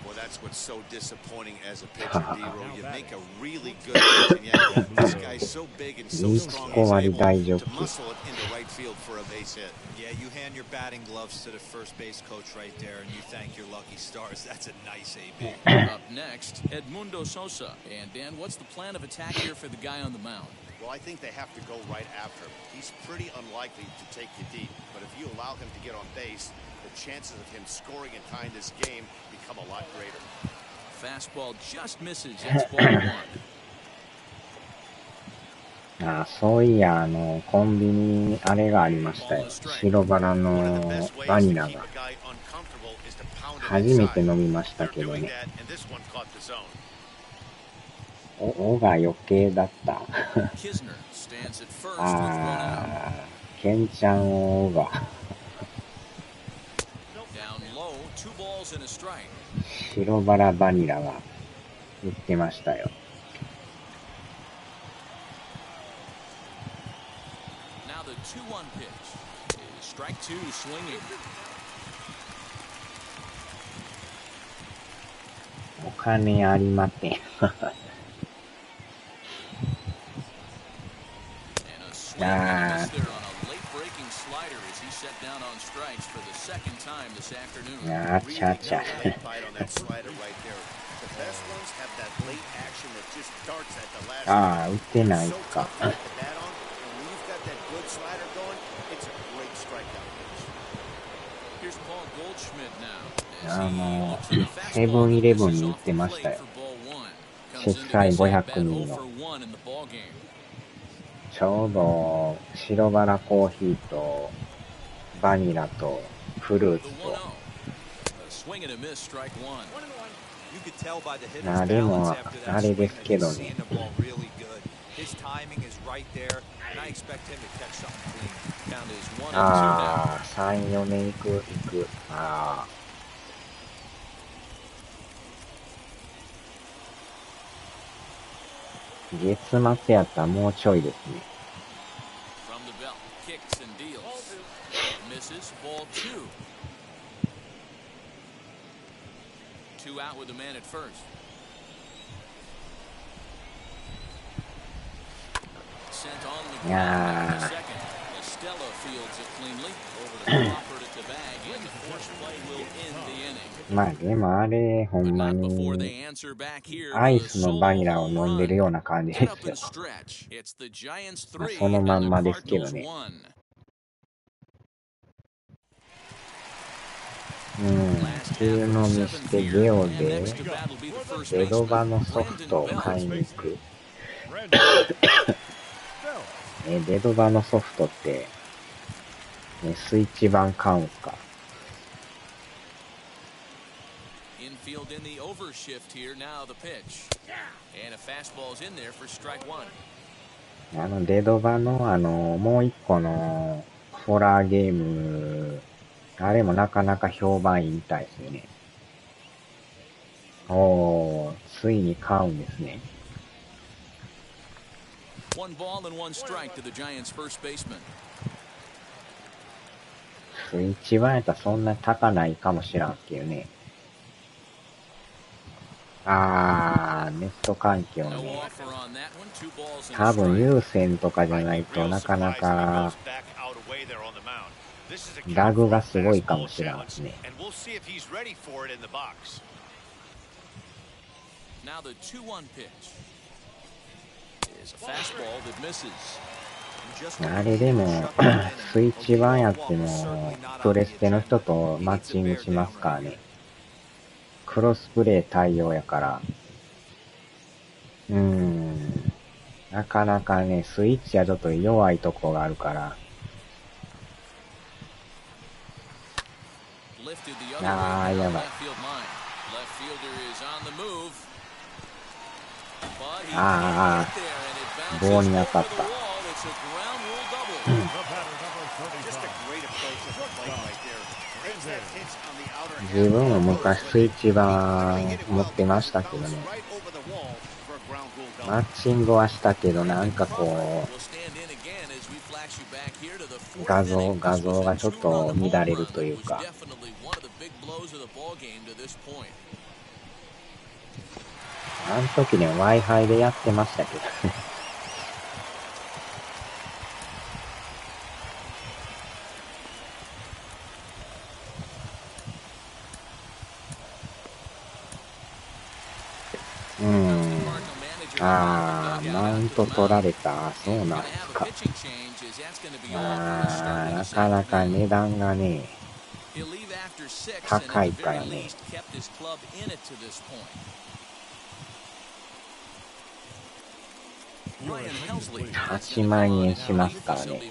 E: Well, that's what's so disappointing as a pitcher, D-Row. You make a really good pitch, and yet this guy's so big and so strong, he's able to muscle it into right field for a base hit.
D: Yeah, you hand your batting gloves to the first base coach right there, and you thank your lucky stars. That's a nice AB.
A: Up next, Edmundo Sosa. And Dan, what's the plan of attack here for the guy on the mound?
C: Well, I think they have to go right after him. He's pretty unlikely to take you deep, but if you allow him to get on base, the chances of him scoring and tying this game become a lot greater.
A: Fastball just misses. That's ball one.
G: あ、そういや、コンビニにあれがありましたよ。白バラのバニラが。初めて飲みましたけどね。おが余計だった。あー、ケンちゃんおが。白バラバニラが売ってましたよ。お金ありません。あー。あちゃちゃ。ああ、打てないか。セブンイレブンに売ってましたよ。色彩500ミリの。ちょうど白バラコーヒーとバニラとフルーツと。あれもあれですけどね。ああ、3、4年行く。ああ。月末やったらもうちょいですね。いやまあでもあれほんまにアイスのバニラを飲んでるような感じですよ。まあ、そのまんまですけどね。急飲みしてゲオでデドバのソフトを買いに行く。デドバのソフトって、スイッチ版買うんすか？デドバの、もう一個のホラーゲーム、あれもなかなか評判いいみたいですよね。おー、ついに買うんですね。スイッチ版やったらそんな高ないかもしらんすけどね。ネット環境ね。多分有線とかじゃないとなかなかラグがすごいかもしれないですね。あれでもスイッチ版やってもプレステの人とマッチングしますからね。クロスプレイ対応やから。なかなかね、スイッチはちょっと弱いとこがあるから。やばい。棒に当たった。自分も昔スイッチ版持ってましたけどね。マッチングはしたけど、なんかこう、画像がちょっと乱れるというか。あの時ね、Wi-Fi でやってましたけどね。マウント取られた。そうなんですか。なかなか値段がね、高いからね。8万円しますからね。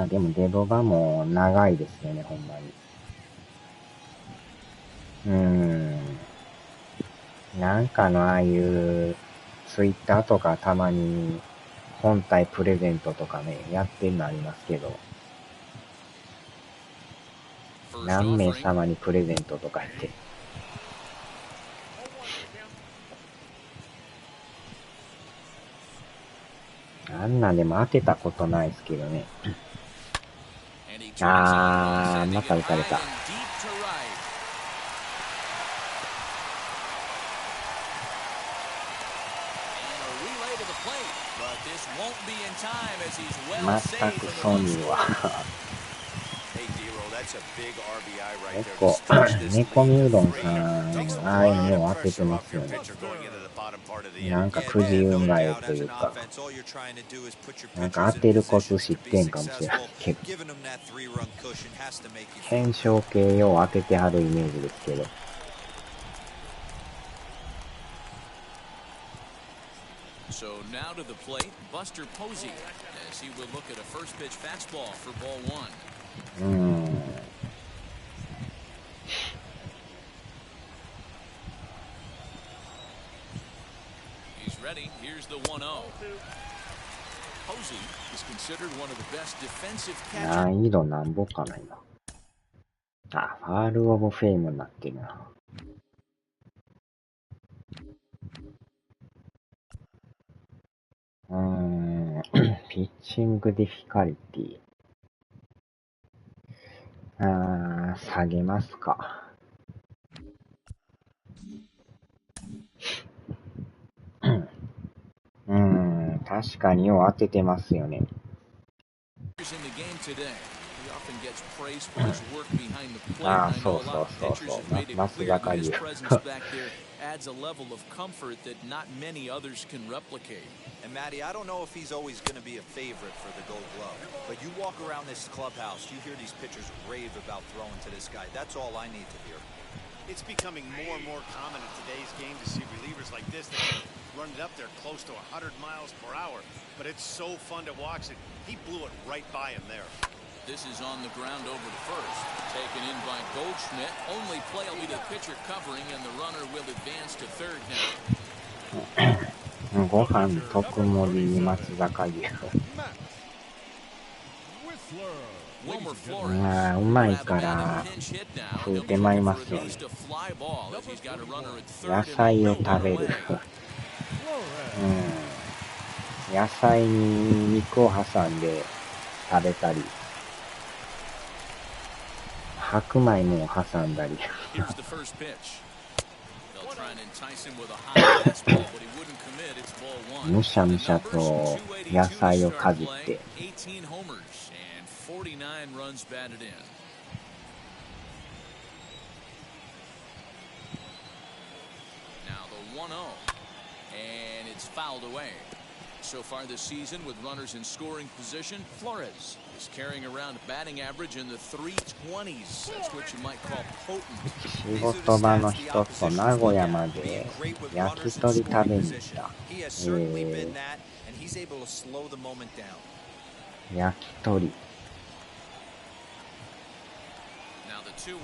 G: でもデドバも長いですよね、ほんまに。なんかのああいうツイッターとかたまに本体プレゼントとかね、やってるのありますけど、何名様にプレゼントとかって。あんなんでも当てたことないですけどね。また打たれた。全くソニーは結構猫みうどんさんああいうのを当ててますよね。なんかくじ運がええというか、なんか当てるコツ知ってんかもしれないけど、検証系を当ててはるイメージですけど。
A: So now to the plate, Buster Posey, as he will look at a first pitch fastball for ball one. He's ready. Here's the 1-0. Posey is considered one of the best defensive catchers.
G: 難易度なんぼかな今。あ、ファールオブフェイムになってるな。ピッチングディフィカリティ。下げますか。確かによう当ててますよね。そうそうそうそう。松坂優。
A: adds a level of comfort that not many others can replicate.
D: And Matty, I don't know if he's always going to be a favorite for the Gold Glove, but you walk around this clubhouse, you hear these pitchers rave about throwing to this guy. That's all I need to hear.
C: It's becoming more and more common in today's game to see relievers like this that can run it up there close to 100 miles per hour, but it's so fun to watch it. He blew it right by him there.
A: This is on the ground over to first. Taken in by Goldschmidt. Only play will be the pitcher covering, and the runner will advance to third
G: now. ご飯特盛り松坂優。うまいから食うてまいますよね。野菜を食べる。野菜に肉を挟んで食べたり。白米も挟んだりむしゃむしゃと野菜をかじって
A: So far this season, with runners in scoring position, Flores is carrying around batting average in the 320s. That's what you might call potent.
G: 仕事場の人と名古屋まで焼き鳥食べに行った。焼き鳥。
A: Now the 2-1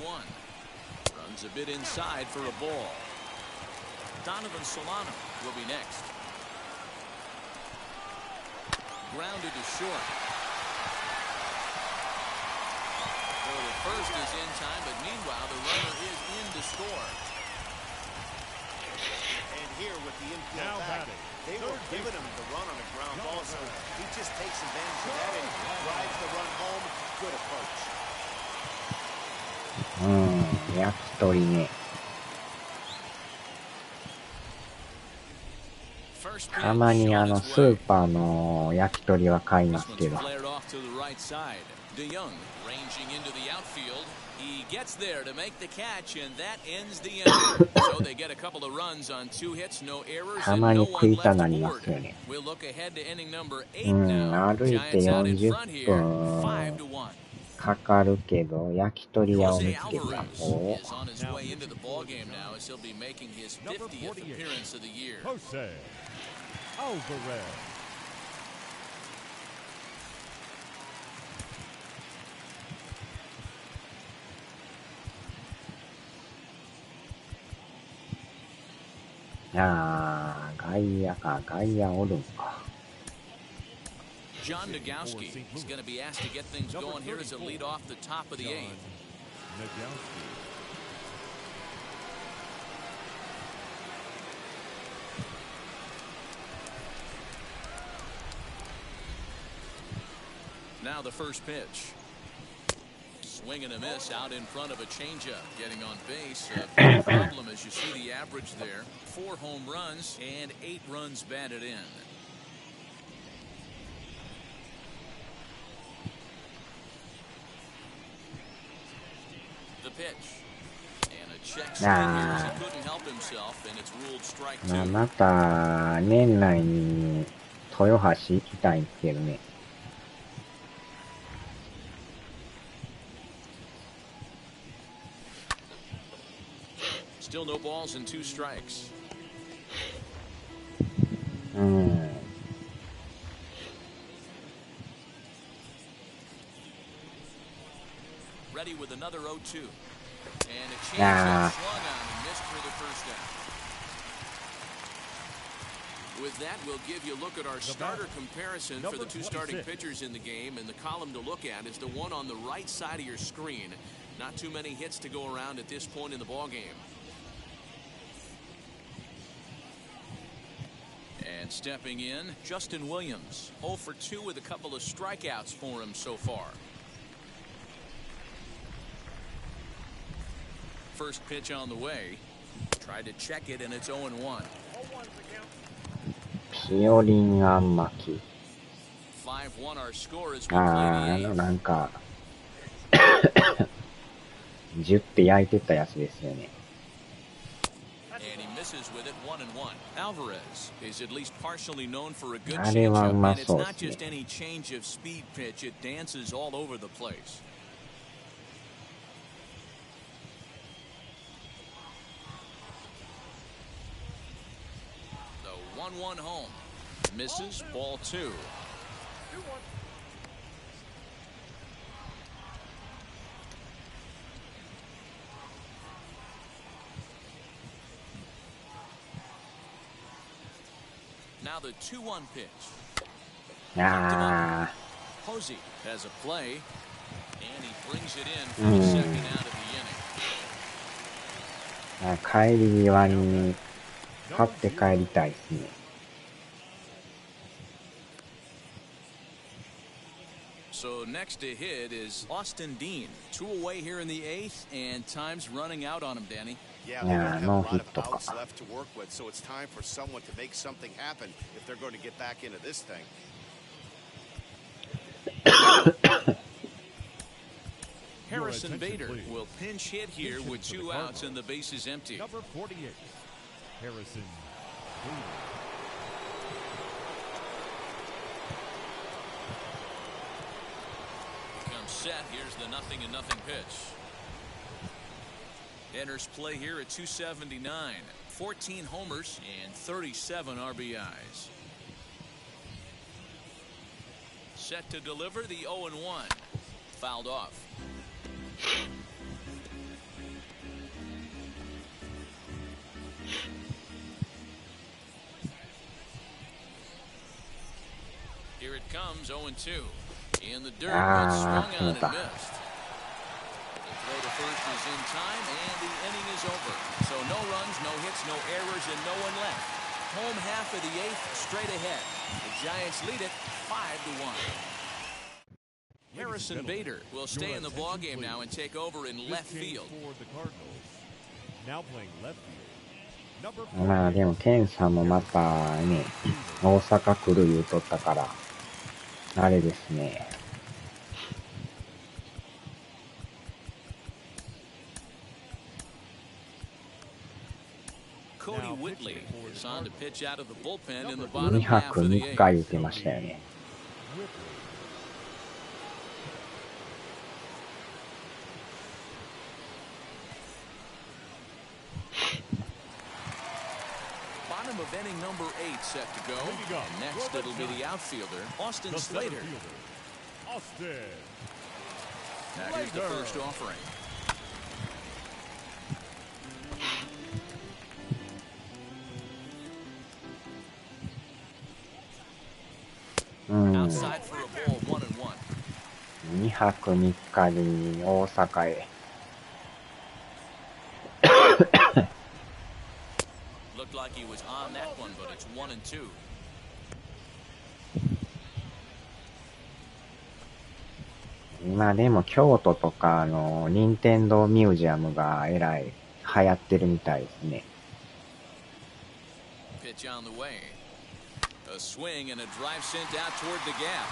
A: runs a bit inside for a ball. Donovan Solano will be next. Grounded to short. So the first is in time, but meanwhile the runner is in to score.
C: And here with the infield back, they were giving him the run on a ground ball, so he just takes advantage of that and drives the run home. Good approach.
G: 焼き鳥ね。たまにスーパーの焼き鳥は買いますけど。たまに食いたなりますよね。歩いて40分かかるけど、焼き鳥屋を見つけた。外野か、外野おるんか。
A: John Nagowski is going to be asked to get things going here as a lead off the top of the eighth. Now the first pitch. Swing and a miss out in front of a changeup. Getting on base. A big problem as you see the average there. 4 home runs and 8 runs batted in. pitch. And a check swing here as he couldn't help himself, and it's ruled strike
G: ま
A: two.
G: た、年内に豊橋行きたいんですけどね。
A: Still no balls and two strikes.
G: うん。
A: Ready with another 0-2. And a changeup
G: Nah.
A: swung on and missed for the first down. With that, we'll give you a look at our starter comparison for the two starting pitchers in the game, and the column to look at is the one on the right side of your screen. Not too many hits to go around at this point in the ballgame. And stepping in, Justin Williams, 0 for 2 with a couple of strikeouts for him so far. First pitch on the way. Tried to check it, and it's 0-1.
G: ピオリンアンマキ。
A: 5-1 our score as we
G: あ
A: play
G: あ、
A: the eighth.
G: なんか、ジュって焼いてたやつですよね。
A: And he misses with it 1-1. Alvarez is at least partially known for a good
G: あれはう
A: changeup,
G: ま
A: and it's
G: そうで
A: not
G: すね。
A: just any change of speed pitch. It dances all over the place. The 1-1 home. Misses, ball two. Now the 2-1 pitch.
G: ああ、
A: Posey has a play, and he brings it in for the second out of the inning.
G: 帰り際に買って帰りたいですね。
A: So next to hit is Austin Dean. 2 away here in the eighth, and time's running out on him, Danny.
C: Yeah, they don't have a lot of outs left to work with, so it's time for someone to make something happen if they're going to get back into this thing.
A: Harrison Bader will pinch hit here with 2 outs and the bases empty.
B: Number 48, Harrison Bader.
A: Comes set. Here's the 0-0 pitch. Enters play here at 279. 14 homers and 37 RBIs. Set to deliver the 0-1. Fouled off. Here it comes, 0-2. In the dirt, but swung on and missed. The throw to first is in time, and the inning is over. So no runs, no hits, no errors, and no one left. Home half of the eighth, straight ahead. The Giants lead it 5-1. Harrison Bader will stay in the ballgame now and take over in left field.
B: For the Cardinals, now playing left field.
G: まあでもケンさんもまたね、大阪来る言うとったから、あれですね。
A: Cody Whitley is on to pitch out of the bullpen in the
G: 2
A: bottom half
G: 泊
A: of the
G: 3日
A: eighth.
G: 言ってましたよね。
A: Bottom of inning number 8 set to go. And next it'll be the outfielder, Austin Slater.
B: Austin.
A: Now here's the first offering. Outside for a ball, 1-1.
G: 2泊3日に大阪へ。
A: Looked like he was on that one, but it's 1-2.
G: 今でも京都とか任天堂ミュージアムがえらい流行ってるみたいですね。
A: Pitch on the way. A swing and a drive sent out toward the gap.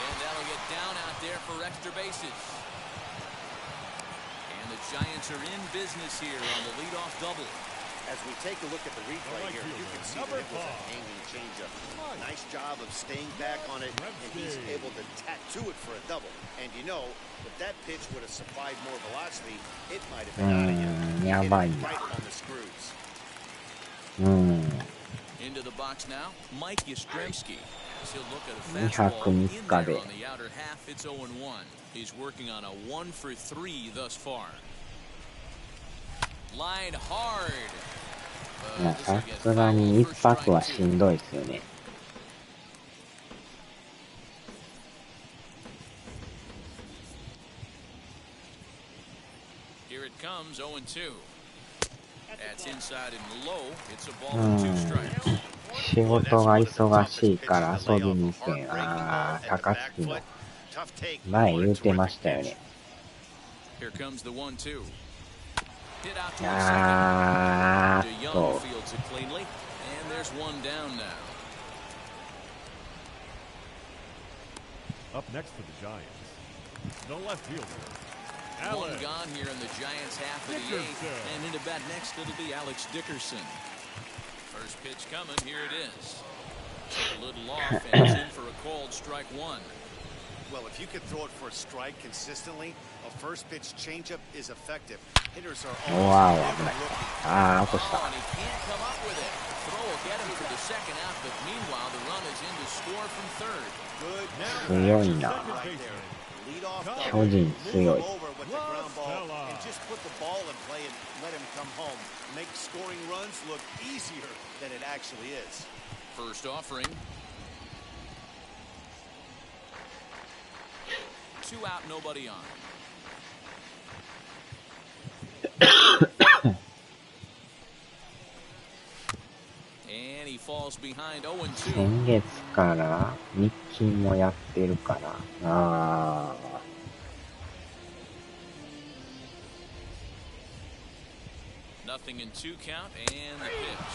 A: And that'll get down out there for extra bases. And the Giants are in business here on the leadoff double.
C: As we take a look at the replay here, you can see that it was a hanging changeup. Nice job of staying back on it, and he's able to tattoo it for a double. And you know, if that pitch would have supplied more velocity, it might have been out of here.
G: Yeah,
C: Right on the screws.
A: Into the box now, Mike Yastrzemski. He'll look at a fastball in there on the outer half. It's 0-1. He's working on a 1-for-3 thus far. Line hard.
G: さすがに一発はしんどいですよね。
A: Here it comes, 0-2. That's inside and low. It's a ball and 2 strikes.
G: 仕事が忙しいから遊びに行けん。高槻の前言うてましたよね。
A: Here comes the 1-2.
G: あーっと。
A: And there's one down now.
B: Up next for the Giants, the left fielder.
A: One gone here in the Giants half of the 8th, and into bat next it'll be Alex Dickerson. First pitch coming, here it is. Took a little off and it's in for a called strike 1.
C: Well, if you can throw it for a strike consistently, a first pitch changeup is effective. Hitters are
G: Wow,
C: almost never
G: ah,
C: looking.
G: oh,
A: And he can't come up with it. Throw will get him for the second out, but meanwhile the run is in to score from third.
C: Good.
G: 強いな。
C: Right there. Lead off
G: 巨人強い。
C: over with the ground ball and just put the ball in play and let him come home. Make scoring runs look easier than it actually is.
A: First offering. 2 out, nobody on. And he falls behind 0-2.
G: 先月から日勤もやってるから。
A: Nothing in 2 count and the pitch.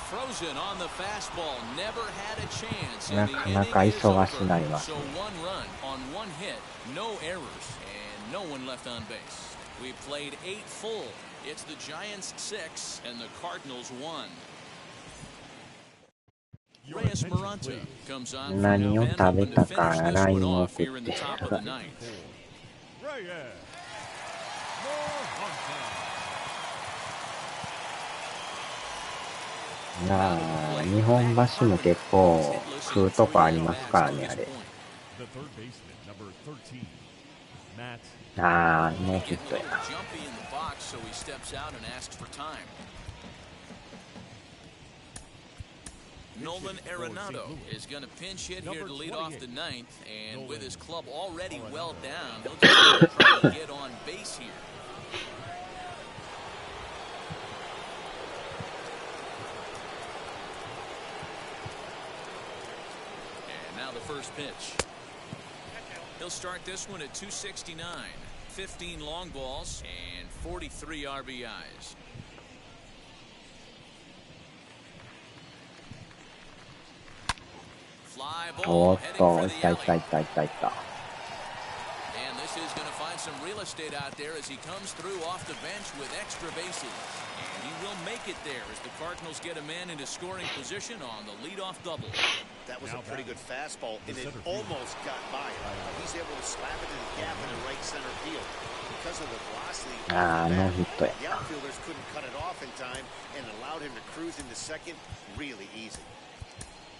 A: Frozen on the fastball. Never had a chance.
G: なかなか忙しくなりますね。
A: So 1 run on 1 hit, no errors, and no one left on base. We played 8 full. It's the Giants 6 and the Cardinals 1. Reyes Maranta comes on for
G: 何を
A: Alabama
G: 食べ
A: to
G: た
A: finish
G: か
A: this
G: LINE
A: one
G: を
A: off
G: 送
A: here
G: っ
A: in
G: て
A: the top of the ninth.
B: Reyes.
G: 日本橋も結構食うとこありますからね、あれ。
B: The third baseman, number 13, Matt.
G: ノーヒットや。
A: Jumpy in the box, so he steps out and asks for time. Nolan Arenado is going to pinch hit here to lead off the 9th, and with his club already well down, he'll just try to get on base here. And now the first pitch. He'll start this one at 269, 15 long balls, and 43 RBIs. Fly
G: お
A: ball
G: っ
A: heading
G: と、
A: for
G: い
A: the
G: ったい
A: alley.
G: ったいったいったいった。
A: And this is going to find some real estate out there as he comes through off the bench with extra bases. And he will make it there as the Cardinals get a man into scoring position on the leadoff double.
C: That was a pretty good fastball, and it almost got by him. He's able to slap it in the gap in the right center field. Because of the velocity,
G: ノーヒットや。
C: the outfielders couldn't cut it off in time and allowed him to cruise into second really easy.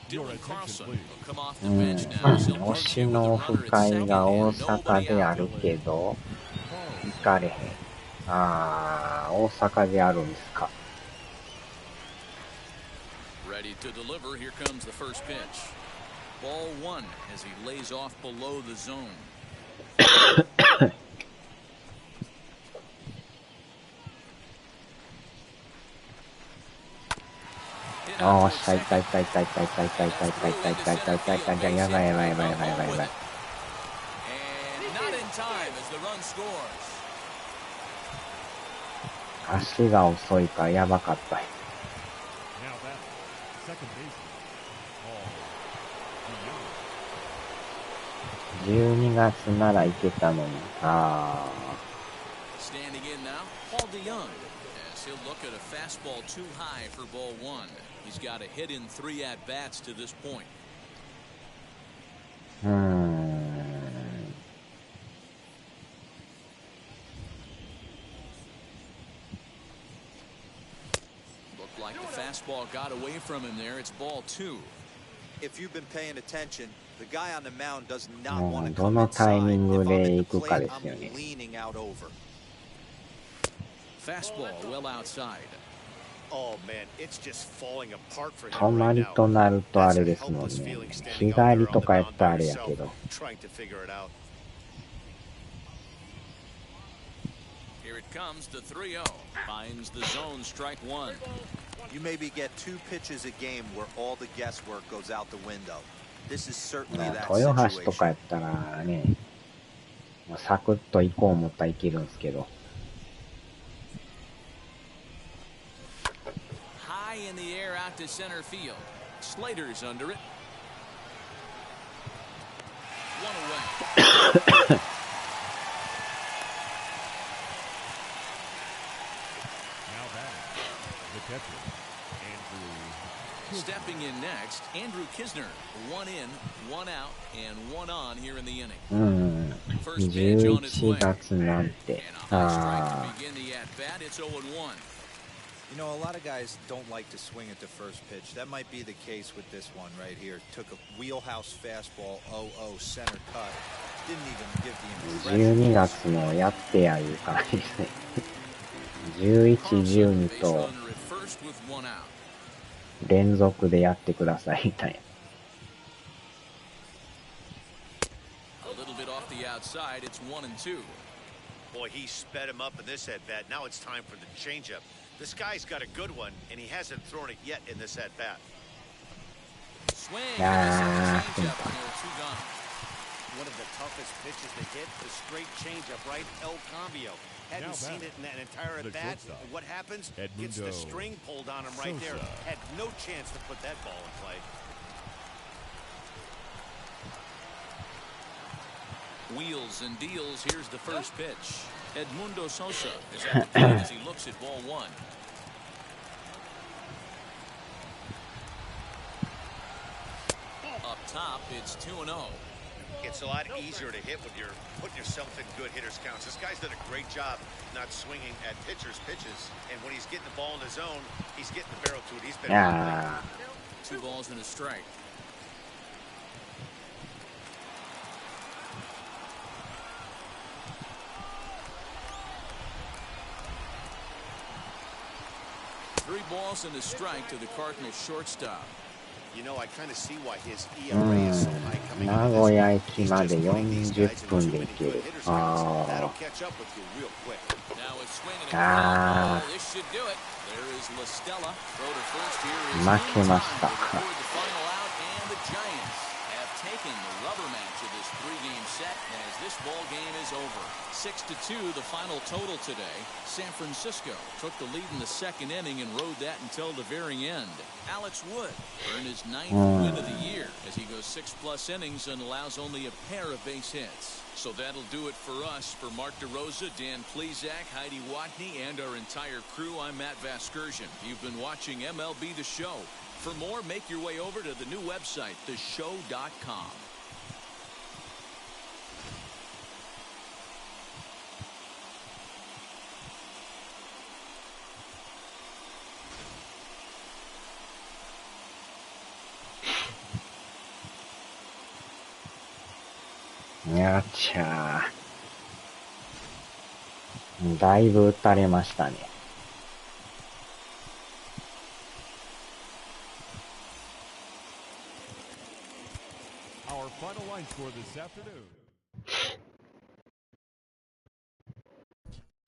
A: Dylan Carlson will come off the bench now as he'll
G: 推
A: punch
G: し
A: in with
G: の
A: the
G: オフ
A: runner at
G: 会
A: second
G: が大
A: and
G: 阪
A: nobody
G: であ
A: out.
G: るけど、行かれへん。大阪であるんですか。
A: Ready to deliver. Here comes the first pitch. Ball 1 as he lays off below the zone.
G: おーし、痛い痛い痛い痛い痛い痛い痛い痛い痛い痛い痛い痛い痛い痛い痛いやばいやばいやばいやばいやばいやばい。
A: And not in time as the run scores.
G: 足が遅いからやばかった。
B: Now that second baseman.
G: 12月なら行けたのに。
A: Standing in DeYoung, as he'll look at a fastball too high for ball one. He's got a hit in 3 at-bats to this point. Looked like the fastball got away from him there. It's ball 2.
D: If you've been paying attention, the guy on the mound does not
G: も
D: want
G: う
D: to
G: ど
D: come
G: のタイミ
D: inside.
G: ン
D: If
G: グ
D: I'm
G: で
D: at
G: 行
D: the
G: くか
D: plate,
G: ですよ
D: I'm
G: ね。
D: leaning out over.
A: Fastball well outside.
C: Oh man, it's just falling apart for
G: 泊
C: him
G: ま
C: right
G: り
C: now.
G: となるとあ
C: That's
G: れ
C: a
G: ですもん
C: helpless
G: ね。
C: feeling
G: 日
C: standing
G: 帰
C: out there
G: り
C: on
G: と
C: the
G: かやっ
C: mound
G: たら
C: by
G: あれや
C: yourself,
G: けど。
C: trying to figure it out.
A: Here it comes, the 3-0. Finds the zone, strike 1.
D: You maybe get 2 pitches a game where all the guesswork goes out the window. This is certainly that
G: 豊橋とか
D: situation.
G: やったらね、サクッと行こう思ったらいけるんですけど。
A: High in the air out to center field. Slater's under it. 1 away.
B: Now batting, the catcher, Andrew.
A: Stepping in next, Andrew Kisner. 1 in, 1 out, and 1 on here in the inning.
G: 11
A: First pitch on its way.
G: 月なんて。
A: And a high
G: あ
A: strike to begin the at-bat. It's 0-1.
D: You know, a lot of guys don't like to swing at the first pitch. That might be the case with this one right here. Took a wheelhouse fastball, 0-0 center cut. Didn't even give the
G: あ、
D: impression.
G: 12月のやってやいう感じですね。11、12
A: Base
G: と
A: runner at first with 1 out.
G: 連続でやってくださいみたいな。
A: A little bit off the outside. It's 1 and 2.
C: Boy, he sped him up in this at-bat. Now it's time for the changeup. This guy's got a good one, and he hasn't thrown it yet in this at-bat.
A: Swing.
G: Ah,
A: Changeup, and there are 2 gone.
C: One of the toughest pitches to hit, the straight changeup, right? El Cambio. Hadn't
B: Now
C: seen
B: back,
C: it in that entire
B: the
C: at-bat.
B: shortstop,
C: What happens? Gets
B: Edmundo
C: the string pulled on him right there.
B: Sosa.
C: Had no chance to put that ball in play.
A: Wheels and deals. Here's the first pitch. Edmundo Sosa is at the plate as he looks at ball 1. Up top, it's 2-0.
C: It's a lot easier to hit when you're putting yourself in good hitters counts. This guy's done a great job not swinging at pitchers' pitches. And when he's getting the ball in his zone, he's getting the barrel to it. He's been
A: 2 balls and a strike. Three balls and a strike to the Cardinals shortstop.
C: You know, I kind of see why his ERA is so high coming
G: 名
C: into
G: 古
C: this
G: 屋
C: one.
G: 駅
C: He's
G: ま
C: just
G: で
C: putting these guys
G: 40
C: in
G: 分
C: too
G: で
C: many
G: 行け
C: good
G: る。
C: hitters counts.
G: あ
C: That'll
G: あ。
C: catch up with you real quick.
A: Now it's swinging a
G: Ah.
A: ball. This should do it. There is La Stella. Throw to first here is
G: 負け
A: in
G: ま
A: time
G: した。
A: to record the final out, and the Giants have taken the rubber match of this 3-game set as this ball game is over. 6-2, the final total today. San Francisco took the lead in the second inning and rode that until the very end. Alex Wood earned his 9th win of the year as he goes 6+ innings and allows only a pair of base hits. So that'll do it for us. For Mark DeRosa, Dan Plezak, Heidi Watney, and our entire crew, I'm Matt Vasgersian. You've been watching MLB The Show. For more, make your way over to the new website, theshow.com.
G: いやっちゃー。だいぶ打たれましたね。
B: Our final line score this afternoon.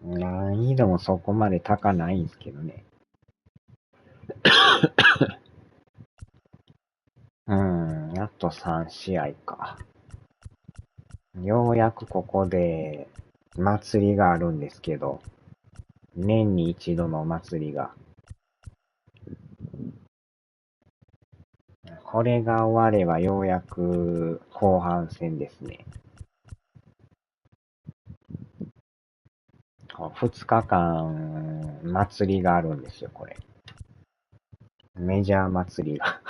G: 難易度もそこまで高ないんですけどね。あと3試合か。ようやくここで祭りがあるんですけど、年に一度の祭りが。これが終わればようやく後半戦ですね。2日間祭りがあるんですよ、これ。メジャー祭りが。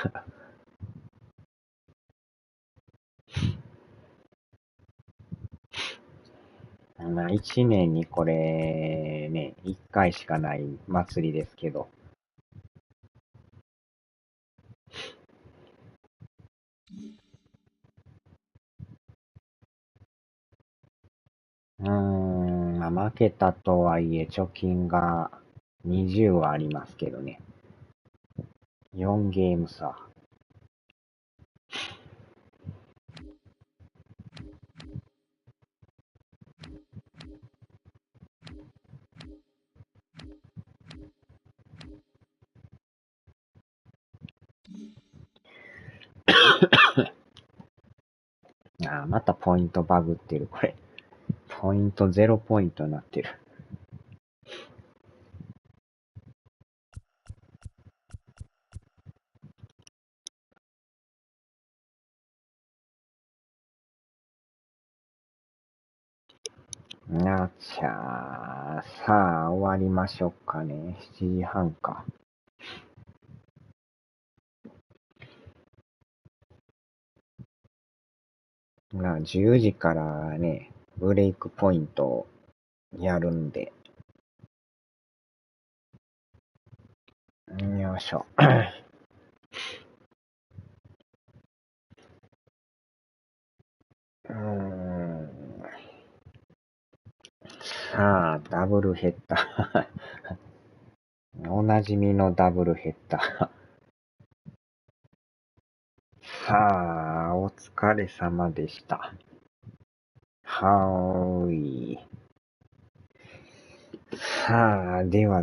G: まあ、1年にこれね、1回しかない祭りですけど。まあ、負けたとはいえ貯金が20はありますけどね。4ゲーム差。またポイントバグってる、これ。ポイント0ポイントになってる。なっちゃー。さあ、終わりましょうかね。7時半か。まあ、10時からね、ブレイクポイントをやるんで。よいしょ。さあ、ダブルヘッダー。おなじみのダブルヘッダー。さあ、お疲れ様でした。はーい。さあ、では。